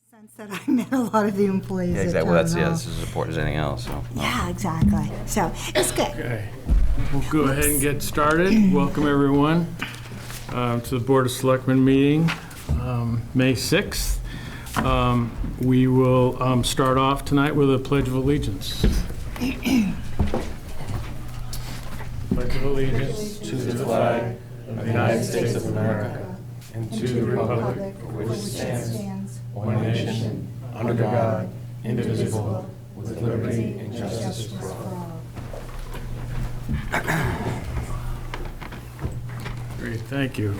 Sense that I met a lot of the employees Yeah, at exactly. Well, town that's hall. as important as anything else. So. Yeah, exactly. So it's good. Okay, we'll go ahead and get started. Welcome, everyone, to the Board of Selectmen meeting, May 6th. We will start off tonight with a Pledge of Allegiance. Pledge of Allegiance to the flag of the United States of America and to the republic for which it stands, one nation, under God, indivisible, with liberty and justice for all. Great, thank you.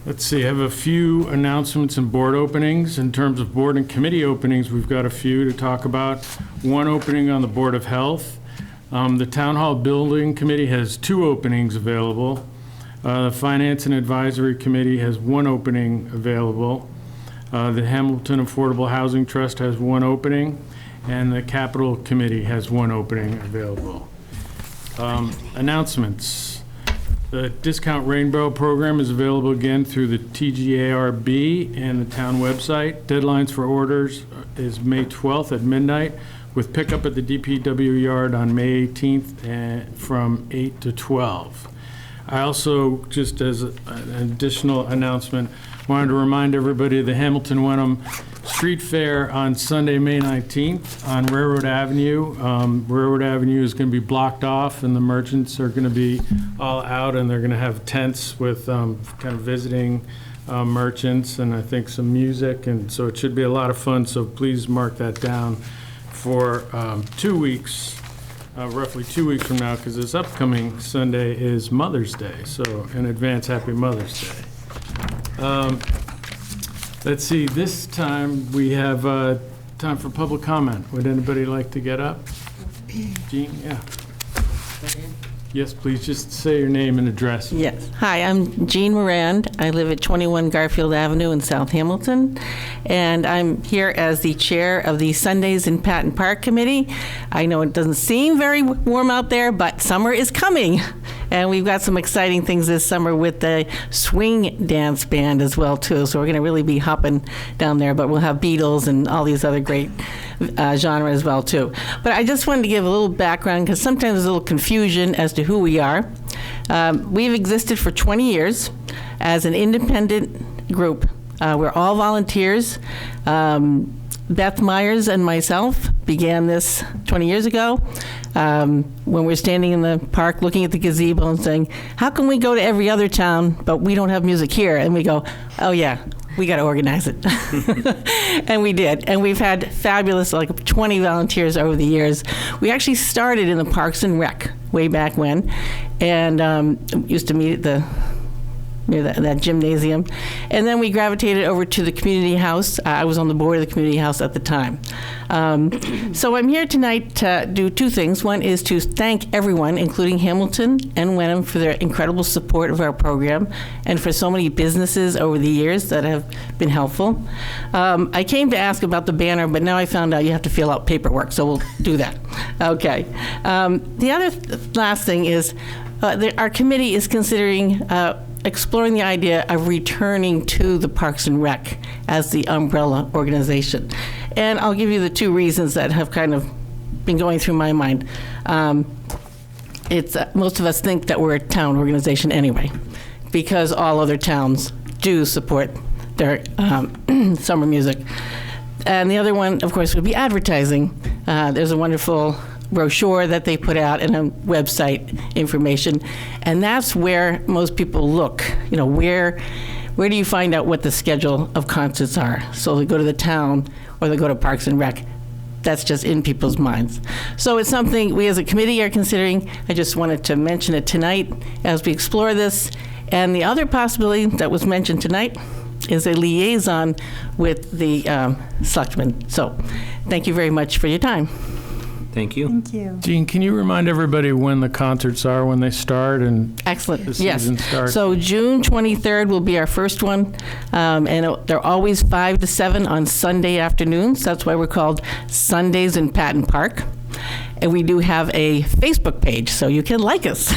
Let's see, I have a few announcements and board openings. In terms of board and committee openings, we've got a few to talk about. One opening on the Board of Health. The Town Hall Building Committee has 2 openings available. The Finance and Advisory Committee has 1 opening available. The Hamilton Affordable Housing Trust has 1 opening, and the Capital Committee has 1 opening available. Announcements. The Discount Rainbow Program is available again through the TGARB and the town website. Deadlines for orders is May 12th at midnight, with pickup at the DPW yard on May 18th from 8 to 12. I also, just as an additional announcement, wanted to remind everybody of the Hamilton Wenham Street Fair on Sunday, May 19th on Railroad Avenue. Railroad Avenue is going to be blocked off, and the merchants are going to be all out, and they're going to have tents with kind of visiting merchants, and I think some music, and so it should be a lot of fun, so please mark that down for 2 weeks. Roughly 2 weeks from now, because this upcoming Sunday is Mother's Day. So in advance, happy Mother's Day. Let's see, this time we have time for public comment. Would anybody like to get up? Jean, yeah. Yes, please, just say your name and address. Yes. Hi, I'm Jean Morand. I live at 21 Garfield Avenue in South Hamilton, and I'm here as the chair of the Sundays in Patton Park Committee. I know it doesn't seem very warm out there, but summer is coming, and we've got some exciting things this summer with the swing dance band as well, too, so we're going to really be hopping down there, but we'll have Beatles and all these other great genre as well, too. But I just wanted to give a little background, because sometimes there's a little confusion as to who we are. We've existed for 20 years as an independent group. We're all volunteers. Beth Myers and myself began this 20 years ago when we were standing in the park looking at the gazebo and saying, how can we go to every other town, but we don't have music here? And we go, oh yeah, we got to organize it. And we did. And we've had fabulous, like 20 volunteers over the years. We actually started in the Parks and Rec way back when, and used to meet at the near that gymnasium. And then we gravitated over to the community house. I was on the board of the community house at the time. So I'm here tonight to do 2 things. One is to thank everyone, including Hamilton and Wenham, for their incredible support of our program and for so many businesses over the years that have been helpful. I came to ask about the banner, but now I found out you have to fill out paperwork, so we'll do that. Okay. The other last thing is our committee is considering exploring the idea of returning to the Parks and Rec as the umbrella organization. And I'll give you the 2 reasons that have kind of been going through my mind. It's most of us think that we're a town organization anyway, because all other towns do support their summer music. And the other one, of course, would be advertising. There's a wonderful brochure that they put out and a website information, and that's where most people look. You know, where do you find out what the schedule of concerts are? So they go to the town or they go to Parks and Rec. That's just in people's minds. So it's something we as a committee are considering. I just wanted to mention it tonight as we explore this. And the other possibility that was mentioned tonight is a liaison with the Selectmen. So thank you very much for your time. Thank you. Thank you. Jean, can you remind everybody when the concerts are, when they start, and Excellent. the Yes. season starts? So June 23rd will be our first one, and they're always 5 to 7 on Sunday afternoons. That's why we're called Sundays in Patton Park. And we do have a Facebook page, so you can like us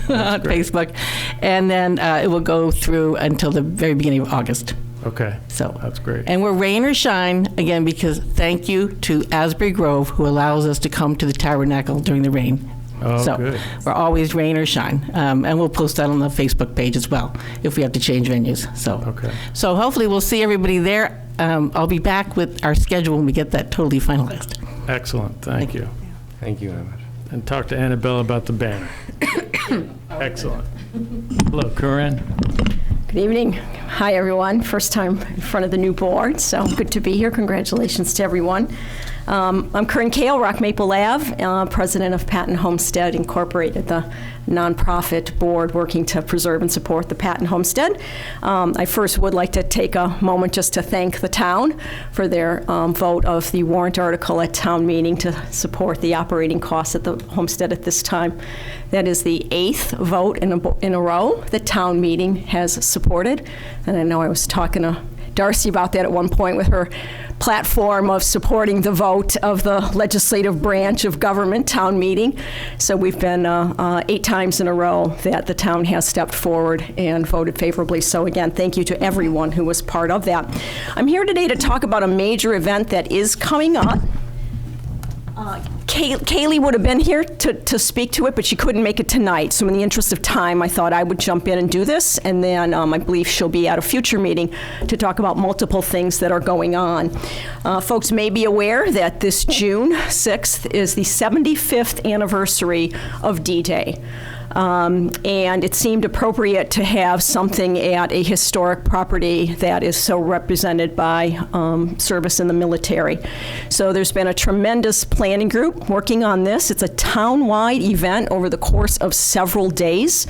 on Facebook. And then it will go through until the very beginning of August. Okay, So that's great. And we're rain or shine, again, because thank you to Asbury Grove, who allows us to come to the Tabernacle during the rain. Oh, So good. we're always rain or shine. And we'll post that on the Facebook page as well, if we have to change venues. Okay. So hopefully we'll see everybody there. I'll be back with our schedule when we get that totally finalized. Excellent, thank you. Thank you very much. And talk to Annabelle about the banner. Excellent. Hello, Corinne. Good evening. Hi, everyone. First time in front of the new board, so good to be here. Congratulations to everyone. I'm Corinne Kale, Rock Maple Ave, president of Patton Homestead Incorporated, the nonprofit board working to preserve and support the Patton Homestead. I first would like to take a moment just to thank the town for their vote of the warrant article at town meeting to support the operating costs at the homestead at this time. That is the 8th vote in a row that town meeting has supported. And I know I was talking to Darcy about that at one point with her platform of supporting the vote of the legislative branch of government, town meeting. So we've been 8 times in a row that the town has stepped forward and voted favorably. So again, thank you to everyone who was part of that. I'm here today to talk about a major event that is coming up. Kaylee would have been here to speak to it, but she couldn't make it tonight. So in the interest of time, I thought I would jump in and do this. And then I believe she'll be at a future meeting to talk about multiple things that are going on. Folks may be aware that this June 6th is the 75th anniversary of D-Day. And it seemed appropriate to have something at a historic property that is so represented by service in the military. So there's been a tremendous planning group working on this. It's a town-wide event over the course of several days.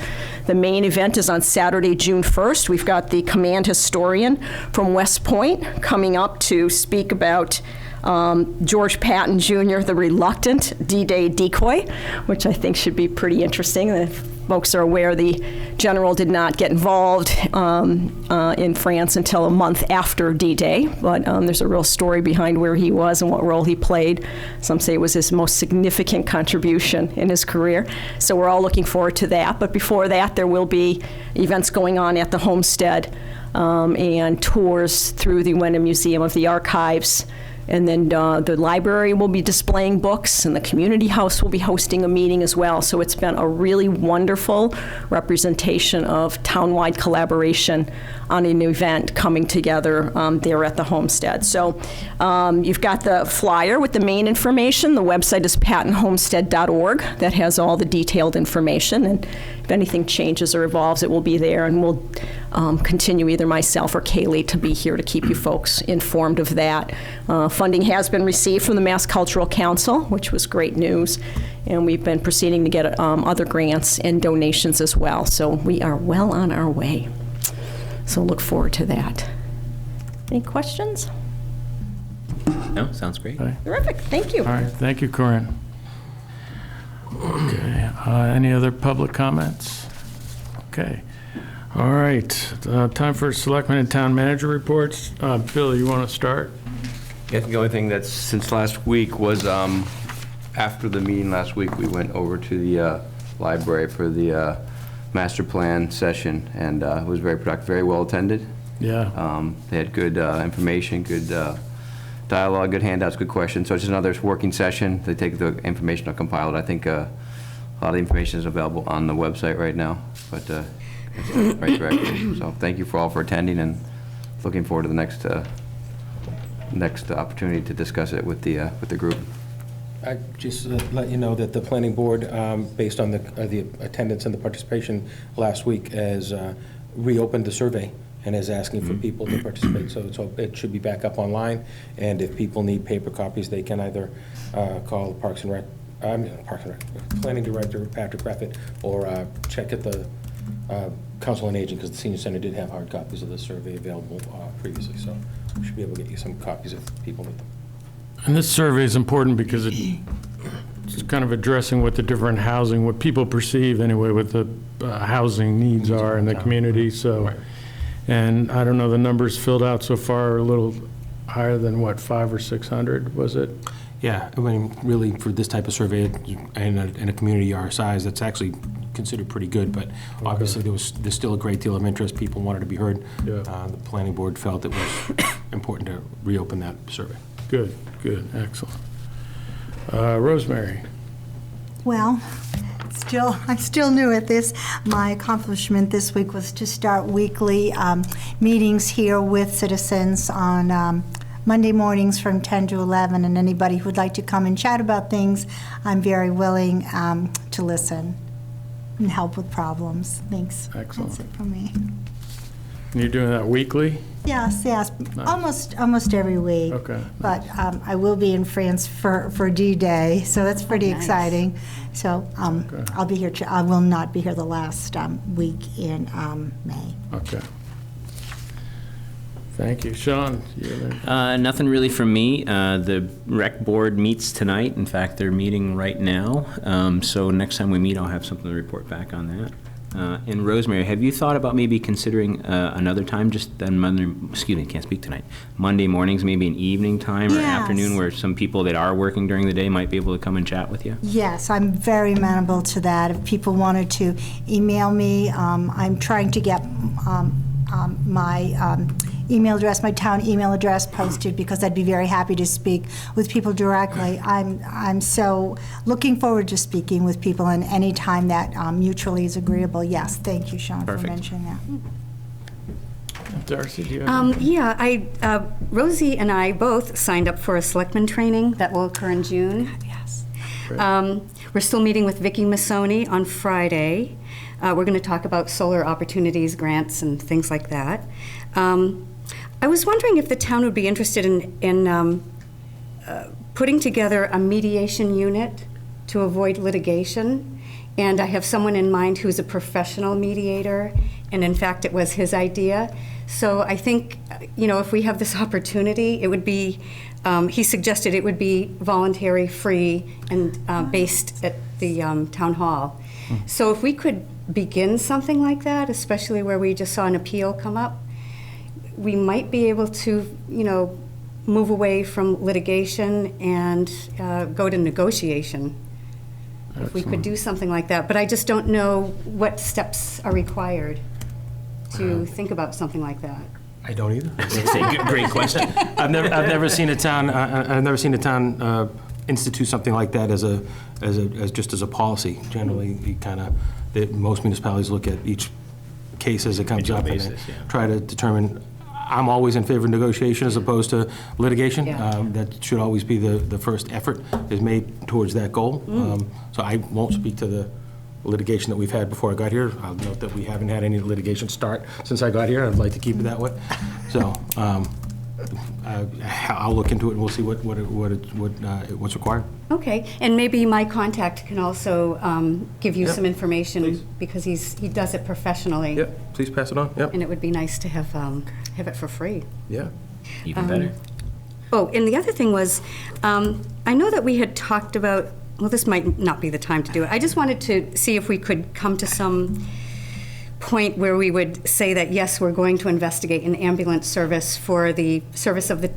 The main event is on Saturday, June 1st. We've got the command historian from West Point coming up to speak about George Patton Jr., the reluctant D-Day decoy, which I think should be pretty interesting. If folks are aware, the general did not get involved in France until a month after D-Day, but there's a real story behind where he was and what role he played. Some say it was his most significant contribution in his career. So we're all looking forward to that. But before that, there will be events going on at the homestead and tours through the Wenham Museum of the Archives. And then the library will be displaying books, and the community house will be hosting a meeting as well. So it's been a really wonderful representation of townwide collaboration on an event coming together there at the homestead. So you've got the flyer with the main information. The website is pattonhomestead.org. That has all the detailed information. And if anything changes or evolves, it will be there, and we'll continue, either myself or Kaylee, to be here to keep you folks informed of that. Funding has been received from the Mass Cultural Council, which was great news, and we've been proceeding to get other grants and donations as well. So we are well on our way. So look forward to that. Any questions? No, sounds great. Terrific, thank you. All right, thank you, Corinne. Okay, any other public comments? Okay. All right, time for Selectmen and Town Manager reports. Bill, you want to start? I think the only thing that's since last week was after the meeting last week, we went over to the library for the master plan session, and it was very productive, very well attended. Yeah. They had good information, good dialogue, good handouts, good questions. So it's just another working session. They take the information, they'll compile it. I think a lot of the information is available on the website right now, but it's the right direction. So thank you for all for attending, and looking forward to the next opportunity to discuss it with the group. I just let you know that the planning board, based on the attendance and the participation last week, has reopened the survey and is asking for people to participate. So it should be back up online. And if people need paper copies, they can either call Planning Director Patrick Raffett, or check at the Council on Aging, because the Senior Center did have hard copies of the survey available previously. So we should be able to get you some copies if people need them. And this survey is important because it's kind of addressing what the different housing, what people perceive anyway, what the housing needs are in the community. So, and I don't know, the numbers filled out so far are a little higher than what, 500 or 600, was it? Yeah, I mean, really, for this type of survey in a community our size, that's actually considered pretty good, but obviously there's still a great deal of interest. People wanted to be heard. Yeah. The planning board felt it was important to reopen that survey. Good, excellent. Rosemary? Well, I'm still new at this. My accomplishment this week was to start weekly meetings here with citizens on Monday mornings from 10 to 11, and anybody who would like to come and chat about things, I'm very willing to listen and help with problems. Thanks. Excellent. That's it for me. You're doing that weekly? Yes, almost every week. Okay. But I will be in France for D-Day, so that's pretty exciting. So Okay. I'll be here. I will not be here the last week in May. Okay. Thank you. Sean? Nothing really from me. The rec board meets tonight. In fact, they're meeting right now. So next time we meet, I'll have something to report back on that. And Rosemary, have you thought about maybe considering another time, just then Monday, excuse me, can't speak tonight, Monday mornings, maybe an evening time or Yes. afternoon where some people that are working during the day might be able to come and chat with you? Yes, I'm very amenable to that. If people wanted to email me, I'm trying to get my email address, my town email address posted, because I'd be very happy to speak with people directly. I'm so looking forward to speaking with people in any time that mutually is agreeable. Yes, thank you, Sean, Perfect. for mentioning that. Darcy, do you have? Yeah, Rosie and I both signed up for a Selectmen training that will occur in June. Yes. We're still meeting with Vicki Massoni on Friday. We're going to talk about solar opportunities, grants, and things like that. I was wondering if the town would be interested in putting together a mediation unit to avoid litigation. And I have someone in mind who's a professional mediator, and in fact, it was his idea. So I think, if we have this opportunity, it would be, he suggested it would be voluntary, free, and based at the town hall. So if we could begin something like that, especially where we just saw an appeal come up, we might be able to, move away from litigation and go to negotiation. If we could do something like that. But I just don't know what steps are required to think about something like that. I don't either. Great question. I've never seen a town institute something like that as a policy. Generally, most municipalities look at each case as it comes up and try to determine. I'm always in favor of negotiation as opposed to litigation. Yeah. That should always be the first effort is made towards that goal. So I won't speak to the litigation that we've had before I got here. I'll note that we haven't had any litigation start since I got here. I'd like to keep it that way. So I'll look into it and we'll see what's required. Okay, and maybe my contact can also give you some information, please. because he does it professionally. Yep, please pass it on. Yep. And it would be nice to have it for free. Yeah. Even better. Oh, and the other thing was, I know that we had talked about, well, this might not be the time to do it. I just wanted to see if we could come to some point where we would say that, yes, we're going to investigate an ambulance service for the service of the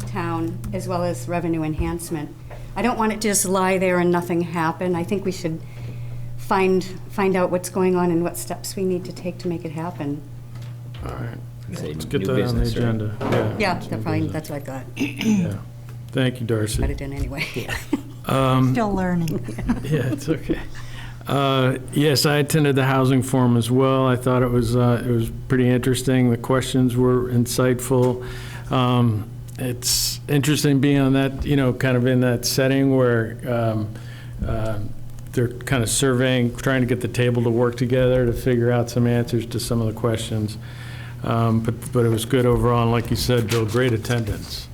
town, as well as revenue enhancement. I don't want it to just lie there and nothing happen. I think we should find out what's going on and what steps we need to take to make it happen. All right. Say Let's get new that on the business, right? agenda. Yeah, that's what I thought. Yeah. Thank you, Darcy. Put it in anyway. Still learning. Yeah, it's okay. Yes, I attended the housing forum as well. I thought it was pretty interesting. The questions were insightful. It's interesting being on that, kind of in that setting where they're kind of surveying, trying to get the table to work together to figure out some answers to some of the questions. But it was good overall, and like you said, Bill, great attendance.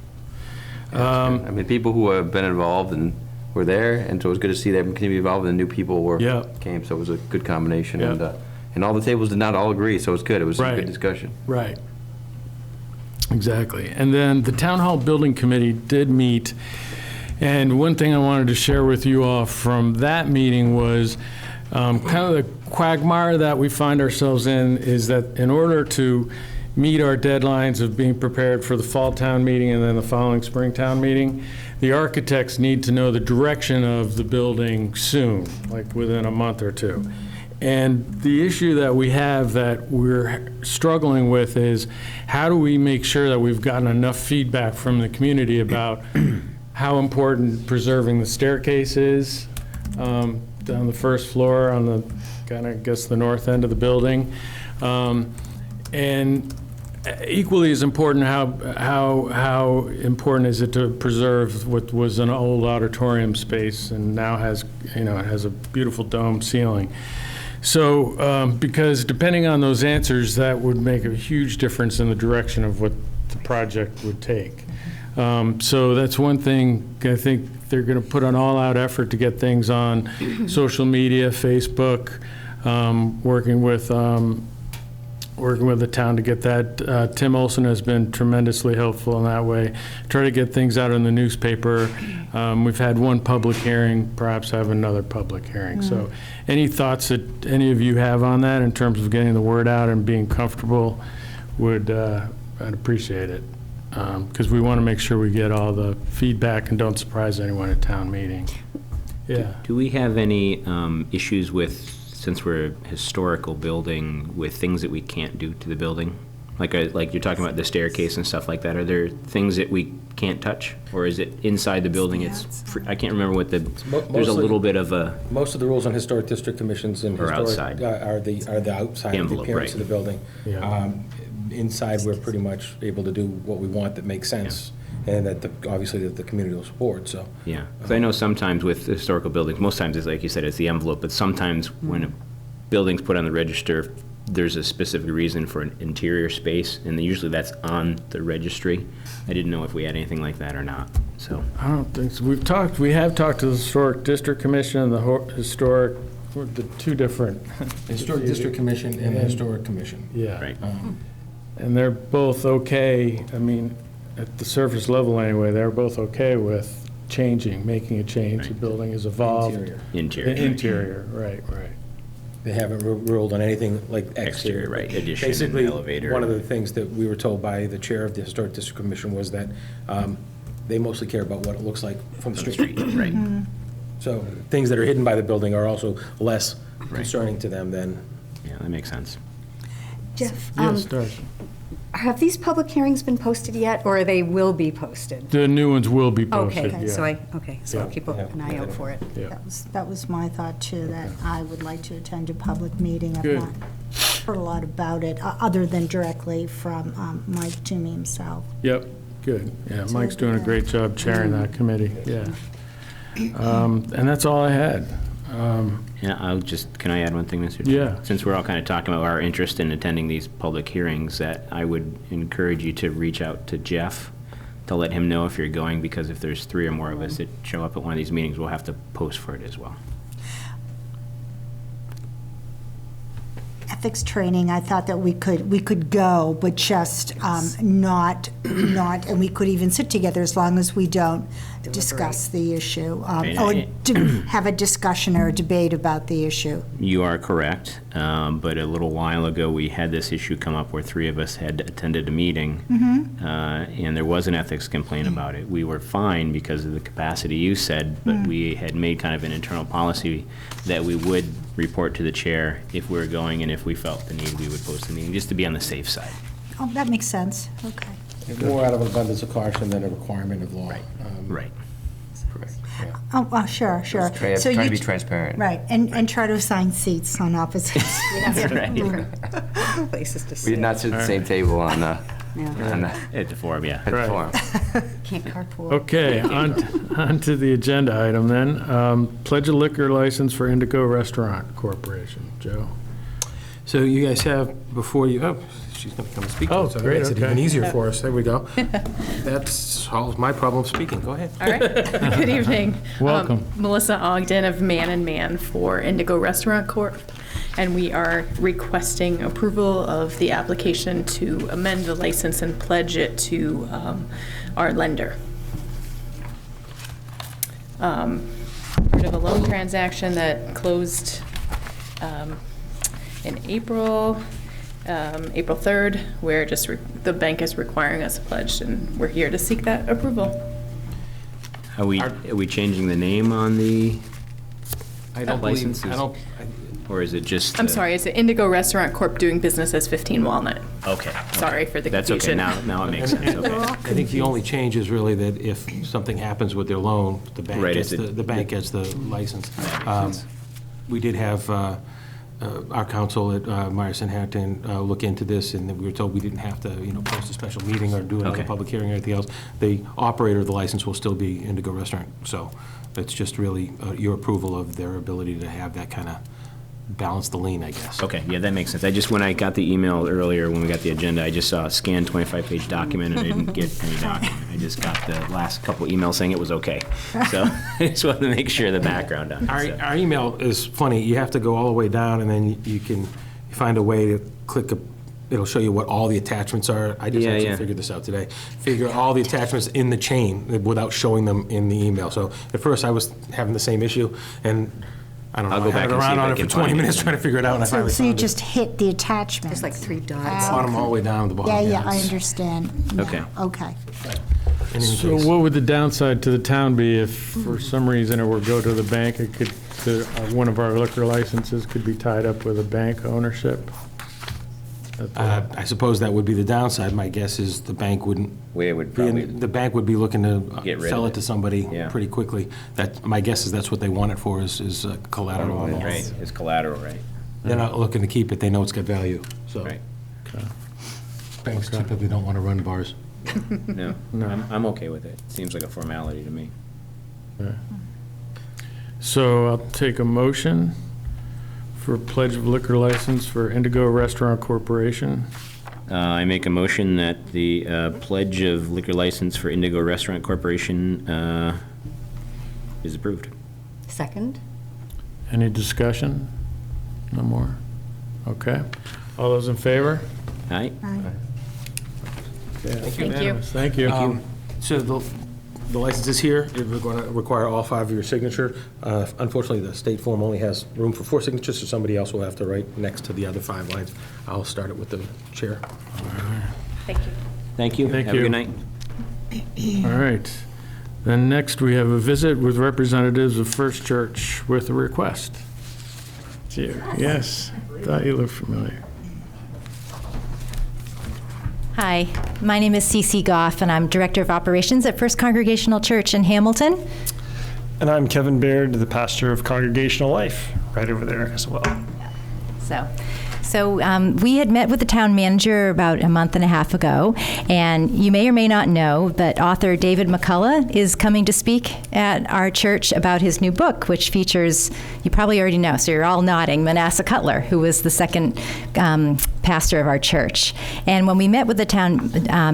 People who have been involved and were there, and so it was good to see them continue to be involved, and new people came, so it was a good combination. Yeah. And all the tables did not all agree, so it was good. It was a good discussion. Right. Exactly. And then the Town Hall Building Committee did meet, and one thing I wanted to share with you all from that meeting was kind of the quagmire that we find ourselves in is that in order to meet our deadlines of being prepared for the fall town meeting and then the following spring town meeting, the architects need to know the direction of the building soon, like within a month or two. And the issue that we have that we're struggling with is how do we make sure that we've gotten enough feedback from the community about how important preserving the staircase is down the first floor on the kind of, I guess, the north end of the building. And equally as important, how important is it to preserve what was an old auditorium space and now has, it has a beautiful dome ceiling. So, because depending on those answers, that would make a huge difference in the direction of what the project would take. So that's one thing. I think they're going to put an all-out effort to get things on social media, Facebook, working with the town to get that. Tim Olson has been tremendously helpful in that way. Try to get things out in the newspaper. We've had one public hearing, perhaps have another public hearing. So any thoughts that any of you have on that in terms of getting the word out and being comfortable I'd appreciate it. Because we want to make sure we get all the feedback and don't surprise anyone at town meeting. Yeah. Do we have any issues with, since we're a historical building, with things that we can't do to the building? Like you're talking about the staircase and stuff like that. Are there things that we can't touch? Or is it inside the building? I can't remember what there's a little bit of a... Most of the rules on historic district commissions and historic outside. Are the outside of the Envelope, appearance right. of the building. Yeah. Inside, we're pretty much able to do what we want that makes sense, and that obviously that the community will support, so. Yeah, because I know sometimes with historical buildings, most times it's like you said, it's the envelope, but sometimes when a building's put on the register, there's a specific reason for an interior space, and usually that's on the registry. I didn't know if we had anything like that or not, so. I don't think so. We have talked to the Historic District Commission and the two different. Historic District Commission and the Historic Commission. Yeah. Right. And they're both okay, I mean, at the surface level anyway, they're both okay with making a change. The building is evolved. Interior. Interior. Right. They haven't ruled on anything like exterior. Exterior, right, addition, Basically, elevator. one of the things that we were told by the chair of the Historic District Commission was that they mostly care about what it looks like from the street. Right. So things that are hidden by the building are also less concerning to them than. Yeah, that makes sense. Jeff, Yes, Darcy. have these public hearings been posted yet, or they will be posted? The new ones will be posted, Okay, yeah. so I'll Yeah. keep an eye out for it. Yeah. That was my thought too, that I would like to attend a public meeting. I've Good. not heard a lot about it, other than directly from Mike Toomey himself. Yep, good. Yeah, Mike's doing a great job chairing that committee, yeah. And that's all I had. Yeah, can I add one thing, Mr. Chair? Yeah. Since we're all kind of talking about our interest in attending these public hearings, that I would encourage you to reach out to Jeff to let him know if you're going, because if there's 3 or more of us that show up at one of these meetings, we'll have to post for it as well. Ethics training, I thought that we could go, but just not, and we could even sit together as long as we don't discuss the issue, or have a discussion or a debate about the issue. You are correct, but a little while ago, we had this issue come up where 3 of us had attended a meeting, and there was an ethics complaint about it. We were fine because of the capacity you said, but we had made kind of an internal policy that we would report to the chair if we were going, and if we felt the need, we would post the meeting, just to be on the safe side. Oh, that makes sense, okay. More out of an abundance of caution than a requirement of law. Right. Correct, yeah. Oh, well, sure. So Trying you to be transparent. Right, and try to assign seats on opposite Places to We sit. did not sit at the same table on the Yeah. At the forum, yeah. at the Right. forum. Can't carpool. Okay, on to the agenda item then. Pledge a liquor license for Indigo Restaurant Corporation. Joe? So you guys have before you, she's going to come and speak to Oh, us. So that great, makes it okay. even easier for us. There we go. That solves my problem speaking. Go ahead. All right. Good evening. Welcome. Melissa Ogden of Man and Man for Indigo Restaurant Corp. And we are requesting approval of the application to amend the license and pledge it to our lender. Part of a loan transaction that closed in April 3rd, where the bank is requiring us to pledge, and we're here to seek that approval. Are we changing the name on the I don't believe, licenses? I don't, Or is it just? I'm sorry, it's the Indigo Restaurant Corp. doing business as 15 Walnut. Okay. Sorry for the That's okay, confusion. now it makes sense, okay. I think the only change is really that if something happens with their loan, the bank Right, gets it's a- the bank gets the license. We did have our counsel at Myerson Harrington look into this, and we were told we didn't have to, post a special meeting or do another Okay. public hearing or anything else. The operator of the license will still be Indigo Restaurant, so it's just really your approval of their ability to have that kind of balance the lien, I guess. Okay, yeah, that makes sense. When I got the email earlier, when we got the agenda, I just saw a scanned 25-page document, and I didn't get any document. I just got the last couple emails saying it was okay. So I just wanted to make sure the background on it. so. Our email is funny. You have to go all the way down, and then you can find a way to click it'll show you what all the attachments are. I just actually figured this out today. Figure all the attachments in the chain without showing them in the email. So at first I was having the same issue, and I don't know, I'll go I had back it and see around if I on it can for 20 find it. minutes trying to figure it out, and I finally So you found it. just hit the attachment? There's like 3 dots. Bottom all the way down to the bottom. Yeah, I it's- understand. now. Okay. Okay. in any So case. what would the downside to the town be if for some reason it were go to the bank, one of our liquor licenses could be tied up with a bank ownership? I suppose that would be the downside. My guess is the bank wouldn't. We would probably The bank would be looking to Get rid sell of it to it. somebody Yeah. pretty quickly. My guess is that's what they want it for, is collateral on the loan. Right, it's collateral, right? They're not looking to keep it, they know it's got value, so. Right. Banks typically don't want to run bars. No, I'm okay with it. Seems like a formality to me. So I'll take a motion for pledge of liquor license for Indigo Restaurant Corporation. I make a motion that the pledge of liquor license for Indigo Restaurant Corporation is approved. Second? Any discussion? No more? Okay. All those in favor? Aye? Thank you. Thank you. So the license is here, we're going to require all 5 of your signature. Unfortunately, the state form only has room for 4 signatures, so somebody else will have to write next to the other 5 lines. I'll start it with the chair. Thank you. Thank you. Thank Have a you. good night. All right. Then next, we have a visit with representatives of First Church with a request. It's you. Yes, thought you looked familiar. Hi, my name is Cece Goff, and I'm Director of Operations at First Congregational Church in Hamilton. And I'm Kevin Baird, the pastor of Congregational Life, right over there as well. So we had met with the town manager about a month and a half ago, and you may or may not know that author David McCullough is coming to speak at our church about his new book, which features, you probably already know, so you're all nodding, Manasseh Cutler, who was the second pastor of our church. And when we met with the town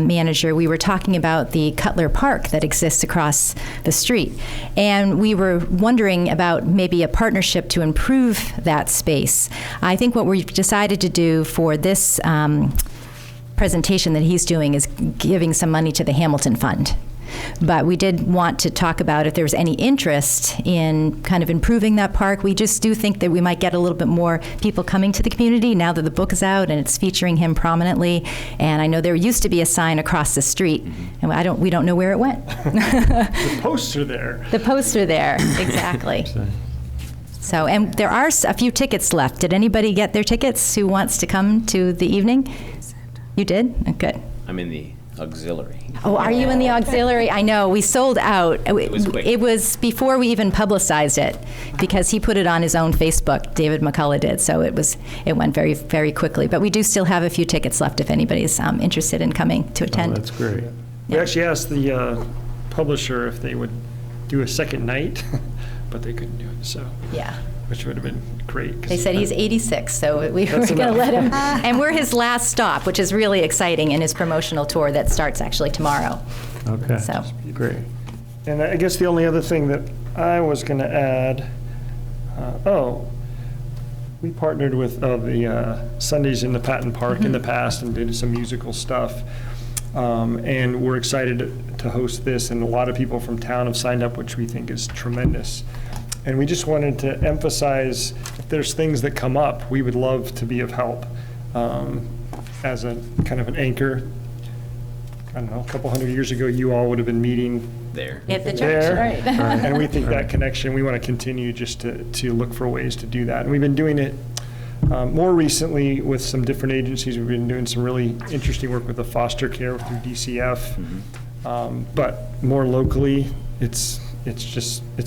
manager, we were talking about the Cutler Park that exists across the street. And we were wondering about maybe a partnership to improve that space. I think what we've decided to do for this presentation that he's doing is giving some money to the Hamilton Fund. But we did want to talk about if there was any interest in kind of improving that park. We just do think that we might get a little bit more people coming to the community now that the book is out and it's featuring him prominently. And I know there used to be a sign across the street, and we don't know where it went. The posts are there. The posts are there, exactly. So, and there are a few tickets left. Did anybody get their tickets who wants to come to the evening? You did? Oh, good. I'm in the auxiliary. Oh, are you in the auxiliary? I know, we sold out. It was quick. It was before we even publicized it, because he put it on his own Facebook, David McCullough did, so it went very, very quickly. But we do still have a few tickets left if anybody's interested in coming to Oh, attend. that's great. We actually asked the publisher if they would do a second night, but they couldn't do it, so, Yeah. which would have been great. 'cause They said he's 86, so we were That's going to enough. let him. And we're his last stop, which is really exciting in his promotional tour that starts actually tomorrow. Okay, So, great. And I guess the only other thing that I was going to add, we partnered with the Sundays in the Patton Park in the past and did some musical stuff. And we're excited to host this, and a lot of people from town have signed up, which we think is tremendous. And we just wanted to emphasize, if there's things that come up, we would love to be of help as a kind of an anchor I don't know, a couple hundred years ago, you all would have been meeting There. At the church, there. right. And we think that connection, we want to continue just to look for ways to do that. And we've been doing it more recently with some different agencies. We've been doing some really interesting work with the foster care through DCF. But more locally, it's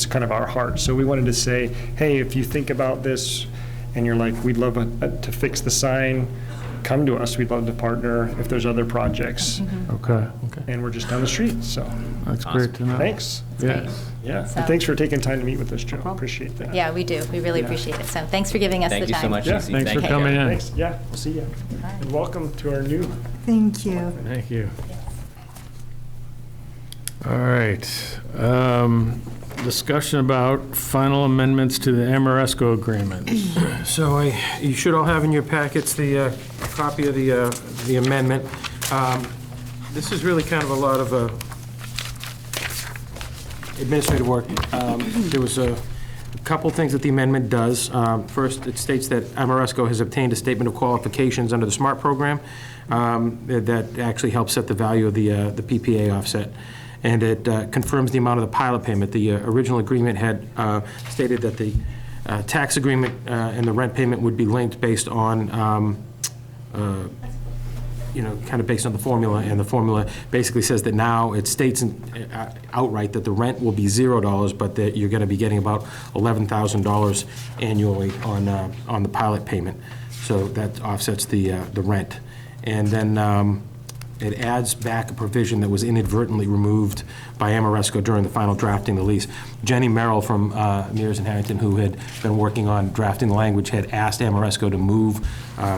kind of our heart. So we wanted to say, hey, if you think about this and you're like, we'd love to fix the sign, come to us. We'd love to partner if there's other projects. Okay. And we're just down the street, so That's great to know. thanks. Yeah. Yeah, So- and thanks for taking time to meet with us, Joe. Appreciate that. Yeah, we do. We really Yeah. appreciate it. So thanks for giving us Thank the you time. so much, Yeah, Lacey. Thanks for Thank you. coming in. Thanks, yeah, we'll see you. And welcome to our new. Thank you. Thank you. All right. Discussion about final amendments to the Amoresco agreement. So you should all have in your packets the copy of the amendment. This is really kind of a lot of administrative work. There was a couple things that the amendment does. First, it states that Amoresco has obtained a statement of qualifications under the SMART program that actually helps set the value of the PPA offset. And it confirms the amount of the pilot payment. The original agreement had stated that the tax agreement and the rent payment would be linked based on, kind of based on the formula, and the formula basically says that now it states outright that the rent will be $0, but that you're going to be getting about $11,000 annually on the pilot payment. So that offsets the rent. And then it adds back a provision that was inadvertently removed by Amoresco during the final drafting of the lease. Jenny Merrill from Mears and Harrington, who had been working on drafting the language, had asked Amoresco to move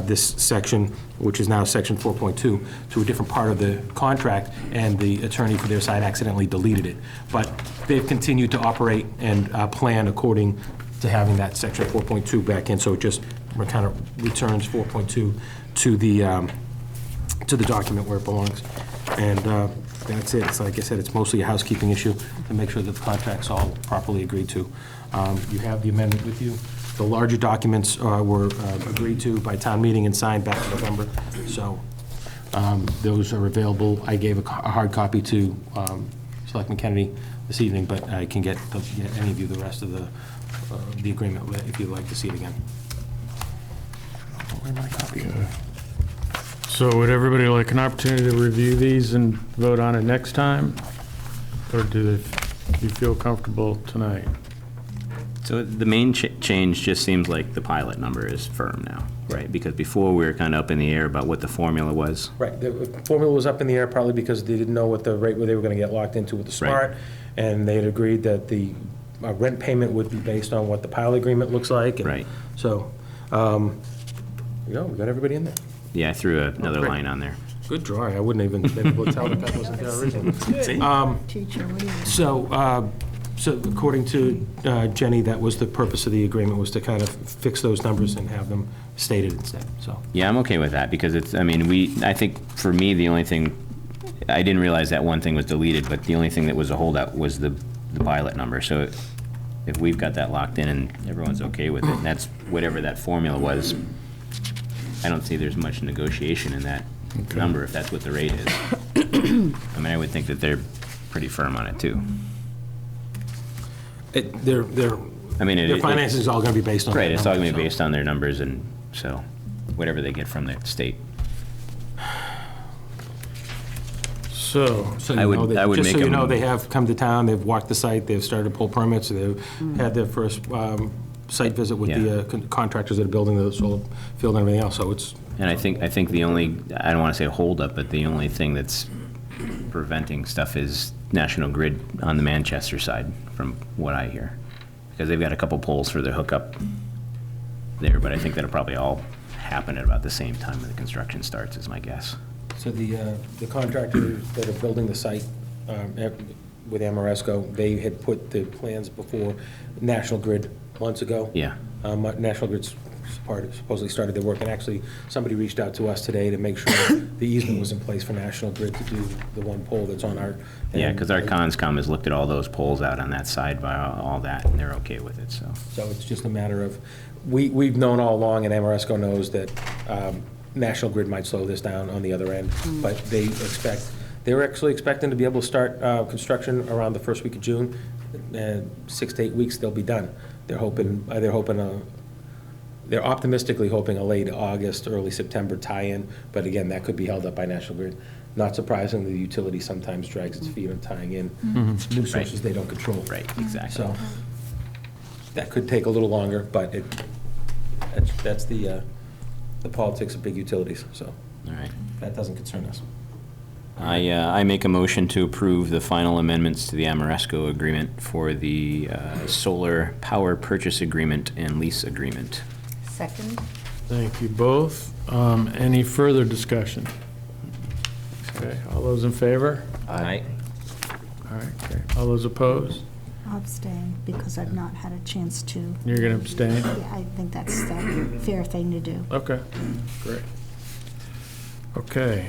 this section, which is now section 4.2, to a different part of the contract, and the attorney for their side accidentally deleted it. But they've continued to operate and plan according to having that section 4.2 back in, so it just kind of returns 4.2 to the document where it belongs. And that's it. So like I said, it's mostly a housekeeping issue to make sure that the contract's all properly agreed to. You have the amendment with you. The larger documents were agreed to by town meeting and signed back in November. So those are available. I gave a hard copy to Selectman Kennedy this evening, but I can get any of you the rest of the agreement if you'd like to see it again. Where's my copy? So would everybody like an opportunity to review these and vote on it next time? Or do you feel comfortable tonight? So the main change just seems like the pilot number is firm now, right? Because before we were kind of up in the air about what the formula was. Right, the formula was up in the air probably because they didn't know what the rate where they were going to get locked into with the SMART, Right. and they had agreed that the rent payment would be based on what the pilot agreement looks like. And Right. So, we got everybody in there. Yeah, I threw another great. line on there. Good drawing. I wouldn't even been able to tell that that wasn't there originally. Teacher, what do you? So according to Jenny, that was the purpose of the agreement, was to kind of fix those numbers and have them stated instead, so. Yeah, I'm okay with that because it's, I think for me, the only thing, I didn't realize that one thing was deleted, but the only thing that was a holdout was the pilot number. So if we've got that locked in and everyone's okay with it, and that's whatever that formula was, I don't see there's much negotiation in that number if that's what the rate is. I would think that they're pretty firm on it too. Their It- finances is all going to be based on. Right, that it's all number, gonna be so. based on their numbers, and so, whatever they get from the state. So, So I you would- know that- I would just so make you know, them- they have come to town, they've walked the site, they've started to pull permits, they've had their first site visit with Yeah. the contractors that are building the solar field and everything else, so it's. And I think the only, I don't wanna say holdup, but the only thing that's preventing stuff is National Grid on the Manchester side, from what I hear. Because they've got a couple poles for their hookup there, but I think that'll probably all happen at about the same time when the construction starts, is my guess. So the contractors that are building the site with Amoresco, they had put the plans before National Grid months ago. Yeah. National Grid's supposedly started their work, and actually, somebody reached out to us today to make sure the easement was in place for National Grid to do the one pole that's on our. Yeah, because our Conscom has looked at all those poles out on that side by all that, and they're okay with it, so. So it's just a matter of, we've known all along, and Amoresco knows that National Grid might slow this down on the other end, but they expect They were actually expecting to be able to start construction around the first week of June, and 6 to 8 weeks they'll be done. They're optimistically hoping a late August, early September tie-in, but again, that could be held up by National Grid. Not surprisingly, the utility sometimes drags its feet on tying in new sources they don't control. Right, exactly. So that could take a little longer, but that's the politics of big utilities, so All right. that doesn't concern us. I make a motion to approve the final amendments to the Amoresco agreement for the solar power purchase agreement and lease agreement. Second? Thank you both. Any further discussion? Okay, all those in favor? Aye. All right, okay. All those opposed? I'll abstain because I've not had a chance to. You're going to abstain? Yeah, I think that's the fair thing to do. Okay, great. Okay,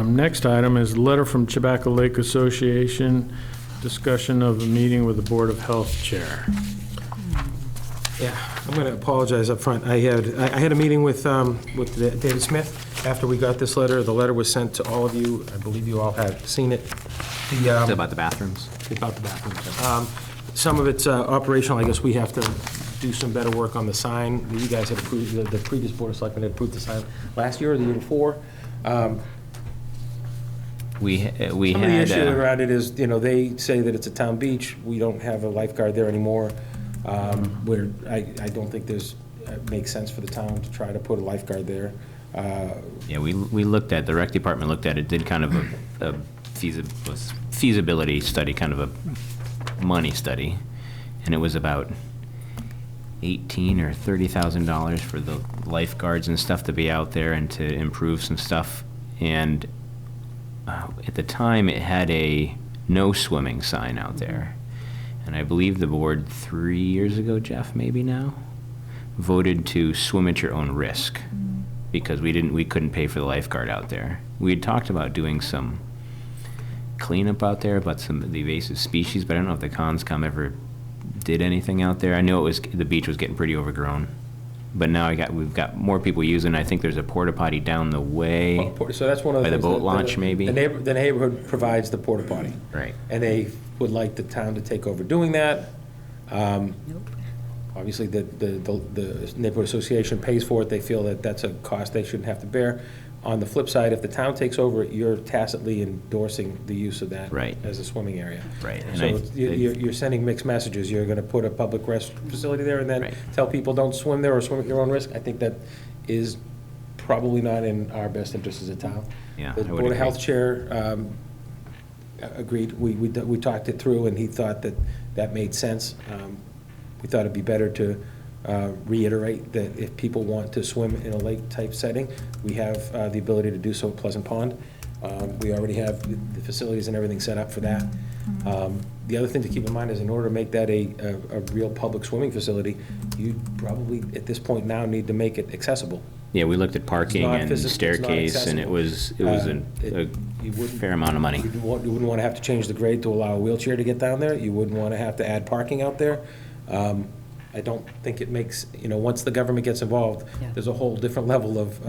next item is a letter from Chabaca Lake Association, discussion of a meeting with the Board of Health Chair. Yeah, I'm going to apologize up front. I had a meeting with David Smith after we got this letter. The letter was sent to all of you. I believe you all had seen it. Is it about the bathrooms? About the bathrooms. Some of it's operational. I guess we have to do some better work on the sign. You guys had approved, the previous Board of Selectmen had approved the sign last year or the year before. We had... Some of the issue around it is, they say that it's a town beach. We don't have a lifeguard there anymore. Where I don't think it makes sense for the town to try to put a lifeguard there. Yeah, we looked at, the rec department looked at it, did kind of a feasibility study, kind of a money study, and it was about $18,000 or $30,000 for the lifeguards and stuff to be out there and to improve some stuff. And at the time, it had a no swimming sign out there. And I believe the board 3 years ago, Jeff, maybe now, voted to swim at your own risk because we couldn't pay for the lifeguard out there. We had talked about doing some cleanup out there about some of the invasive species, but I don't know if the Conscom ever did anything out there. I know the beach was getting pretty overgrown, but now we've got more people using it. I think there's a porta potty down the way. So that's one of the by things. The boat launch, maybe? The neighborhood provides the porta potty. Right. And they would like the town to take over doing that. Obviously, the neighborhood association pays for it. They feel that that's a cost they shouldn't have to bear. On the flip side, if the town takes over it, you're tacitly endorsing the use of that Right. as a swimming area. Right. And So you're sending mixed messages. You're going to put a public rest facility there and then Right. tell people don't swim there or swim at your own risk. I think that is probably not in our best interest as a town. Yeah, The I would Board of agree. Health Chair agreed. We talked it through, and he thought that made sense. We thought it'd be better to reiterate that if people want to swim in a lake-type setting, we have the ability to do so at Pleasant Pond. We already have the facilities and everything set up for that. The other thing to keep in mind is in order to make that a real public swimming facility, you probably, at this point now, need to make it accessible. Yeah, we looked at parking not and it's not staircase, and it accessible. was You wouldn't- fair amount of money. You wouldn't want to have to change the grade to allow a wheelchair to get down there. You wouldn't want to have to add parking out there. I don't think it makes, once the government gets involved, Yeah. there's a whole different level of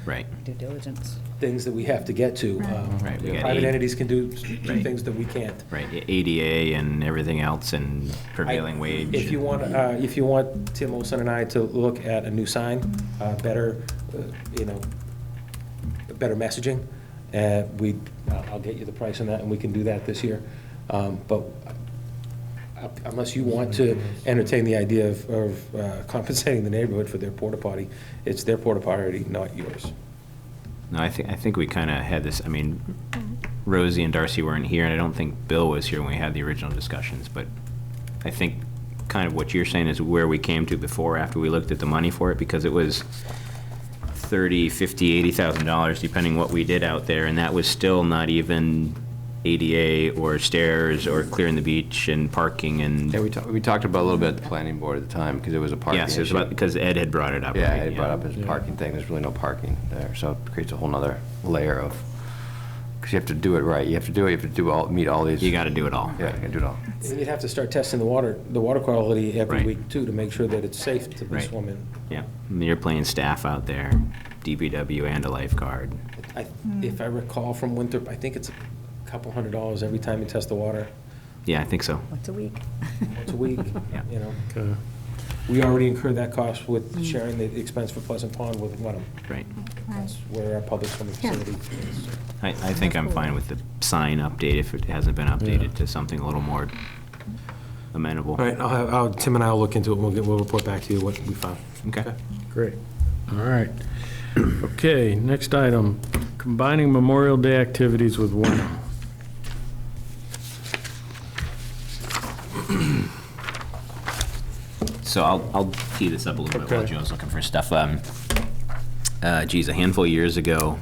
Right. Due diligence. things that we have to get to. Right, we got Private eight. entities can do Right. things that we can't. Right, ADA and everything else and prevailing wage. If you want Tim Olson and I to look at a new sign, better, better messaging, I'll get you the price on that, and we can do that this year. But unless you want to entertain the idea of compensating the neighborhood for their porta potty, it's their porta potty, not yours. No, I think we kind of had this, Rosie and Darcy weren't here, and I don't think Bill was here when we had the original discussions, but I think kind of what you're saying is where we came to before, after we looked at the money for it, because it was $30,000, $50,000, $80,000, depending what we did out there, and that was still not even ADA or stairs or clearing the beach and parking and... Yeah, we talked about a little bit at the planning board at the time, because it was a parking Yes, it was issue. about, because Ed had brought it up. Yeah, right? it brought up his parking thing, there's really no parking there, so it creates a whole nother layer of, because you have to do it right, you have to meet all these. You got to do it all. Yeah, you gotta do it all. And you'd have to start testing the water quality every Right. week, too, to make sure that it's safe to be Right. swimming. Yeah, and you're playing staff out there, DPW and a lifeguard. If I recall from Winthrop, I think it's a couple $100 every time you test the water, Yeah, I think so. Once a week. once a week, Yeah. you know. We already incurred that cost with sharing the expense for Pleasant Pond with Wenham. Right. That's where our public swimming facility is. I think I'm fine with the sign update if it hasn't been updated to something a little more amenable. All right, Tim and I will look into it, and we'll report back to you what we found. Okay. Great. All right. Okay, next item, combining Memorial Day activities with Wenham. So I'll tee this up a little bit while Okay. Joe's looking for stuff. Geez, a handful of years ago,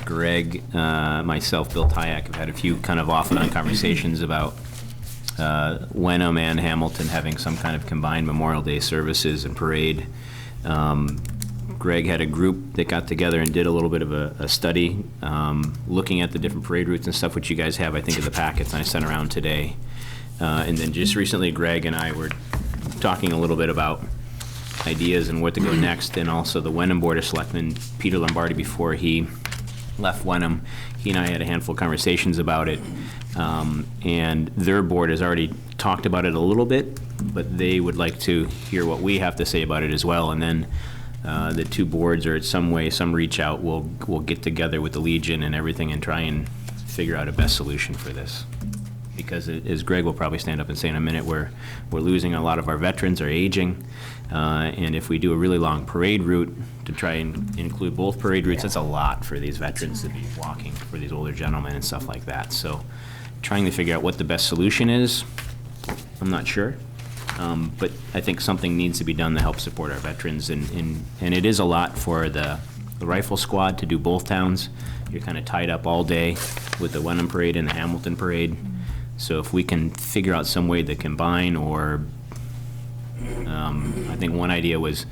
Greg, myself, Bill Tyak have had a few kind of off and on conversations about Wenham and Hamilton having some kind of combined Memorial Day services and parade. Greg had a group that got together and did a little bit of a study looking at the different parade routes and stuff, which you guys have, I think, in the packets I sent around today. And then just recently, Greg and I were talking a little bit about ideas and what to go next, and also the Wenham Board of Selectmen, Peter Lombardi, before he left Wenham, he and I had a handful of conversations about it, and their board has already talked about it a little bit, but they would like to hear what we have to say about it as well, and then the two boards, or some way, some reach out, will get together with the Legion and everything and try and figure out a best solution for this. Because as Greg will probably stand up and say in a minute, we're losing a lot of our veterans, are aging, and if we do a really long parade route to try and include both parade routes, that's a lot for these veterans to be walking, for these older gentlemen and stuff like that. So trying to figure out what the best solution is, I'm not sure. But I think something needs to be done to help support our veterans, and it is a lot for the rifle squad to do both towns. You're kind of tied up all day with the Wenham parade and the Hamilton parade. So if we can figure out some way to combine, or I think one idea was